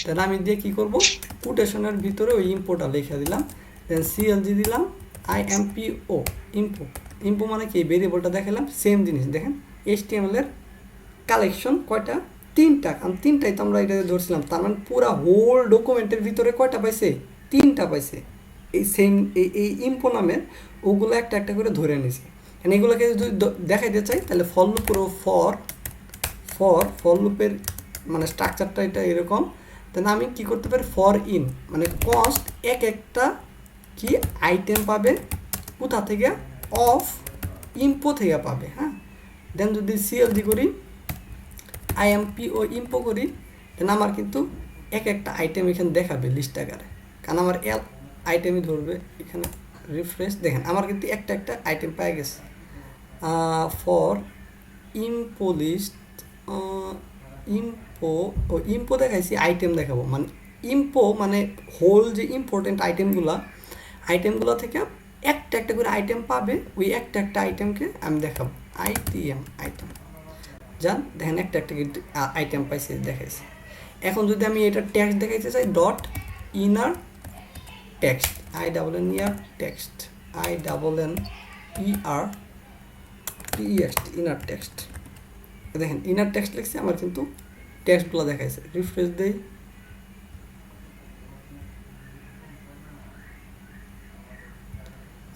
তাহলে আমি দিয়ে কী করবো? কোটেশনের ভিতরে ওই ইম্পোটা লিখে দিলাম, দেন CLG দিলাম, IMPO, ইম্পো মানে কি ভেরিয়েবলটা দেখালাম। সেম জিনিস দেখেন, HTML এর কালেকশন কয়টা? 3টা, কারণ 3টাই তো আমরা এটা ধরছিলাম। তার মানে পুরা হোল ডকুমেন্টের ভিতরে কয়টা পাইছে? 3টা পাইছে। এই সেম এই ইম্পো নামের ওগুলো একটা একটা করে ধরে নিছে। এগুলোকে যদি দেখাইতে চাই, তাহলে ফর লুপ করবো, ফর লুপের মানে স্ট্রাকচারটা এটা এরকম। দেন আমি কি করতে পারি? ফর ইন মানে কস্ট একটা কি আইটেম পাবে কোথা থেকে? অফ ইম্পো থেকে পাবে। হ্যাঁ, দেন যদি CLG করি, IMPO ইম্পো করি, দেন আমার কিন্তু একটা আইটেম এখানে দেখাবে লিস্ট আকারে, কারণ আমার আইটেমই ধরবে। এখানে রিফ্রেশ দেখেন, আমার কিন্তু একটা আইটেম পেয়ে গেছে। ফর ইম্পো লিস্ট, ইম্পো দেখাইছি, আইটেম দেখাবো, মানে ইম্পো মানে হোল যে ইম্পর্টেন্ট আইটেমগুলো থেকে একটা করে আইটেম পাবে। ওই একটা আইটেমকে আমি দেখাবো, আইটেম যান, দেখেন একটা আইটেম পাইছে, দেখাইছে। এখন যদি আমি এটা টেক্সট দেখাইতে চাই, dot inner text, inner text, দেখেন ইনার টেক্সট লিখছে, আমার কিন্তু টেক্সটগুলো দেখাইছে। রিফ্রেশ দেই,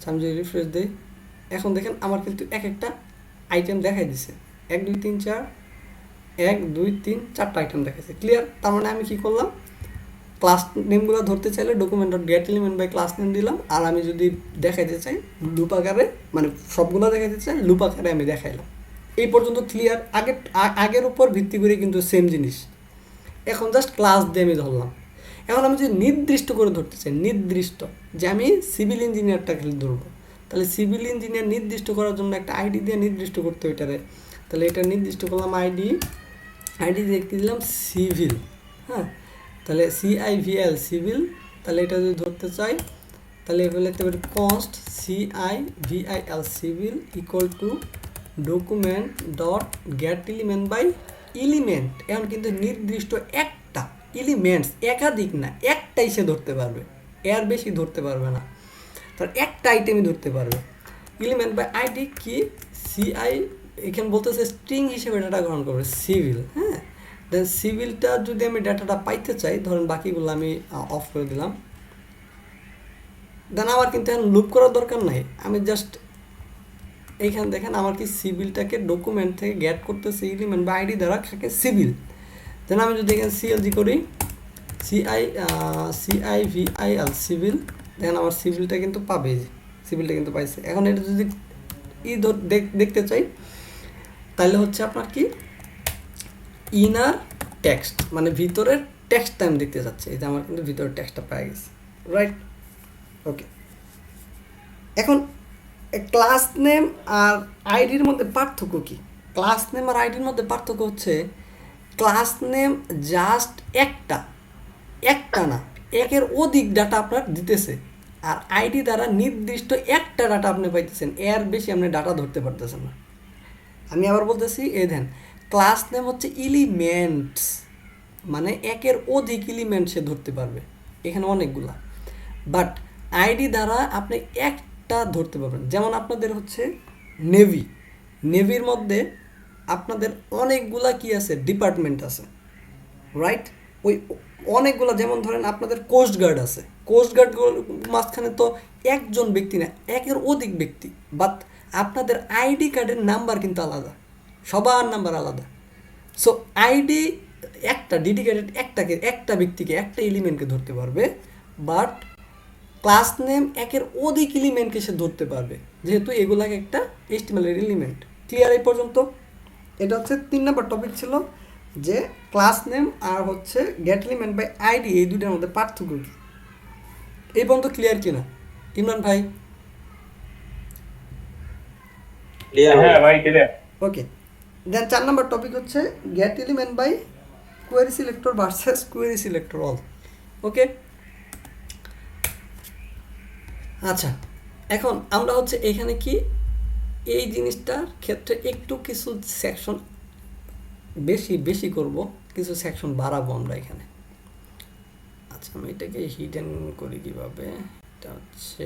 আমি যদি রিফ্রেশ দিই, এখন দেখেন আমার কিন্তু একটা আইটেম দেখাই দিছে। 1 2 3 4, 1 2 3 4টা আইটেম দেখাইছে। ক্লিয়ার? তার মানে আমি কি করলাম? ক্লাস নেমগুলো ধরতে চাইলে document dot get element by class name দিলাম, আর আমি যদি দেখাইতে চাই লুপ আকারে, মানে সবগুলো দেখাইতে চাই লুপ আকারে আমি দেখাইলাম। এই পর্যন্ত ক্লিয়ার? আগের উপর ভিত্তি করে কিন্তু সেম জিনিস। এখন জাস্ট ক্লাস দিয়ে আমি ধরলাম। এখন আমি যদি নির্দিষ্ট করে ধরতে চাই, নির্দিষ্ট যে আমি সিভিল ইঞ্জিনিয়ারটা খালি ধরবো, তাহলে সিভিল ইঞ্জিনিয়ার নির্দিষ্ট করার জন্য একটা আইডি দিয়ে নির্দিষ্ট করতে হবে এটারে। তাহলে এটা নির্দিষ্ট করলাম আইডি দিয়ে কি দিলাম? সিভিল। হ্যাঁ, তাহলে CIVL সিভিল। তাহলে এটা যদি ধরতে চাই, তাহলে এগুলো লিখতে পারি const CIVIL civil equal to document dot get element by element. এখন কিন্তু নির্দিষ্ট একটা এলিমেন্টস, একাধিক না, একটাই সে ধরতে পারবে, এর বেশি ধরতে পারবে না। তার একটা আইটেমই ধরতে পারবে। এলিমেন্ট বাই আইডি কি? CI, এখানে বলতেছে স্ট্রিং হিসেবে ডাটা গ্রহণ করবে সিভিল। হ্যাঁ, দেন সিভিলটা যদি আমি ডাটাটা পাইতে চাই, ধরেন বাকিগুলো আমি অফ করে দিলাম, দেন আমার কিন্তু এখন লুপ করার দরকার নাই, আমি জাস্ট এইখানে দেখেন আমার কি সিভিলটাকে ডকুমেন্ট থেকে গেট করতেছি এলিমেন্ট বা আইডি দ্বারা থাকে সিভিল। দেন আমি যদি এখানে সিএলজি করি CIVIL সিভিল, দেন আমার সিভিলটা কিন্তু পাবে, সিভিলটা কিন্তু পাইছে। এখন এটা যদি দেখতে চাই তাহলে হচ্ছে আপনার কি ইনার টেক্সট মানে ভিতরের টেক্সটটা আমি দেখতে চাচ্ছি, এই যে আমার কিন্তু ভিতরের টেক্সটটা পেয়ে গেছে, রাইট? ওকে, এখন ক্লাস নেম আর আইডির মধ্যে পার্থক্য কি? ক্লাস নেম আর আইডির মধ্যে পার্থক্য হচ্ছে ক্লাস নেম জাস্ট একটা না, একের অধিক ডাটা আপনার দিতেছে, আর আইডি দ্বারা নির্দিষ্ট একটা ডাটা আপনি পাইতেছেন, এর বেশি আপনি ডাটা ধরতে পারতেছেন না। আমি আবার বলতেছি, এই দেন ক্লাস নেম হচ্ছে এলিমেন্টস, মানে একের অধিক এলিমেন্ট সে ধরতে পারবে, এখানে অনেকগুলা। বাট আইডি দ্বারা আপনি একটা ধরতে পারবেন। যেমন আপনাদের হচ্ছে নেভির মধ্যে আপনাদের অনেকগুলা কি আছে, ডিপার্টমেন্ট আছে, রাইট? ওই অনেকগুলা, যেমন ধরেন আপনাদের কোস্ট গার্ড আছে, কোস্ট গার্ড মাঝখানে তো একজন ব্যক্তি না, একের অধিক ব্যক্তি, বাট আপনাদের আইডি কার্ডের নাম্বার কিন্তু আলাদা, সবার নাম্বার আলাদা। সো আইডি একটা ডেডিকেটেড একটা ব্যক্তিকে একটা এলিমেন্টকে ধরতে পারবে, বাট ক্লাস নেম একের অধিক এলিমেন্টকে সে ধরতে পারবে, যেহেতু এগুলাকে একটা HTML এর এলিমেন্ট। ক্লিয়ার এই পর্যন্ত? এটা হচ্ছে 3 নম্বর টপিক ছিল, যে ক্লাস নেম আর হচ্ছে গেট এলিমেন্ট বাই আইডি এই দুইটার মধ্যে পার্থক্য কি। এই পর্যন্ত ক্লিয়ার কিনা ইমরান ভাই? হ্যাঁ ভাই clear. Okay, then 4 number topic হচ্ছে get element by query selector versus query selector all. Okay, আচ্ছা, এখন আমরা হচ্ছে এখানে কি এই জিনিসটার ক্ষেত্রে একটু কিছু সেকশন বেশি করব, কিছু সেকশন বাড়াবো আমরা এখানে। আচ্ছা, আমি এটাকে হিডেন করি কিভাবে, এটা হচ্ছে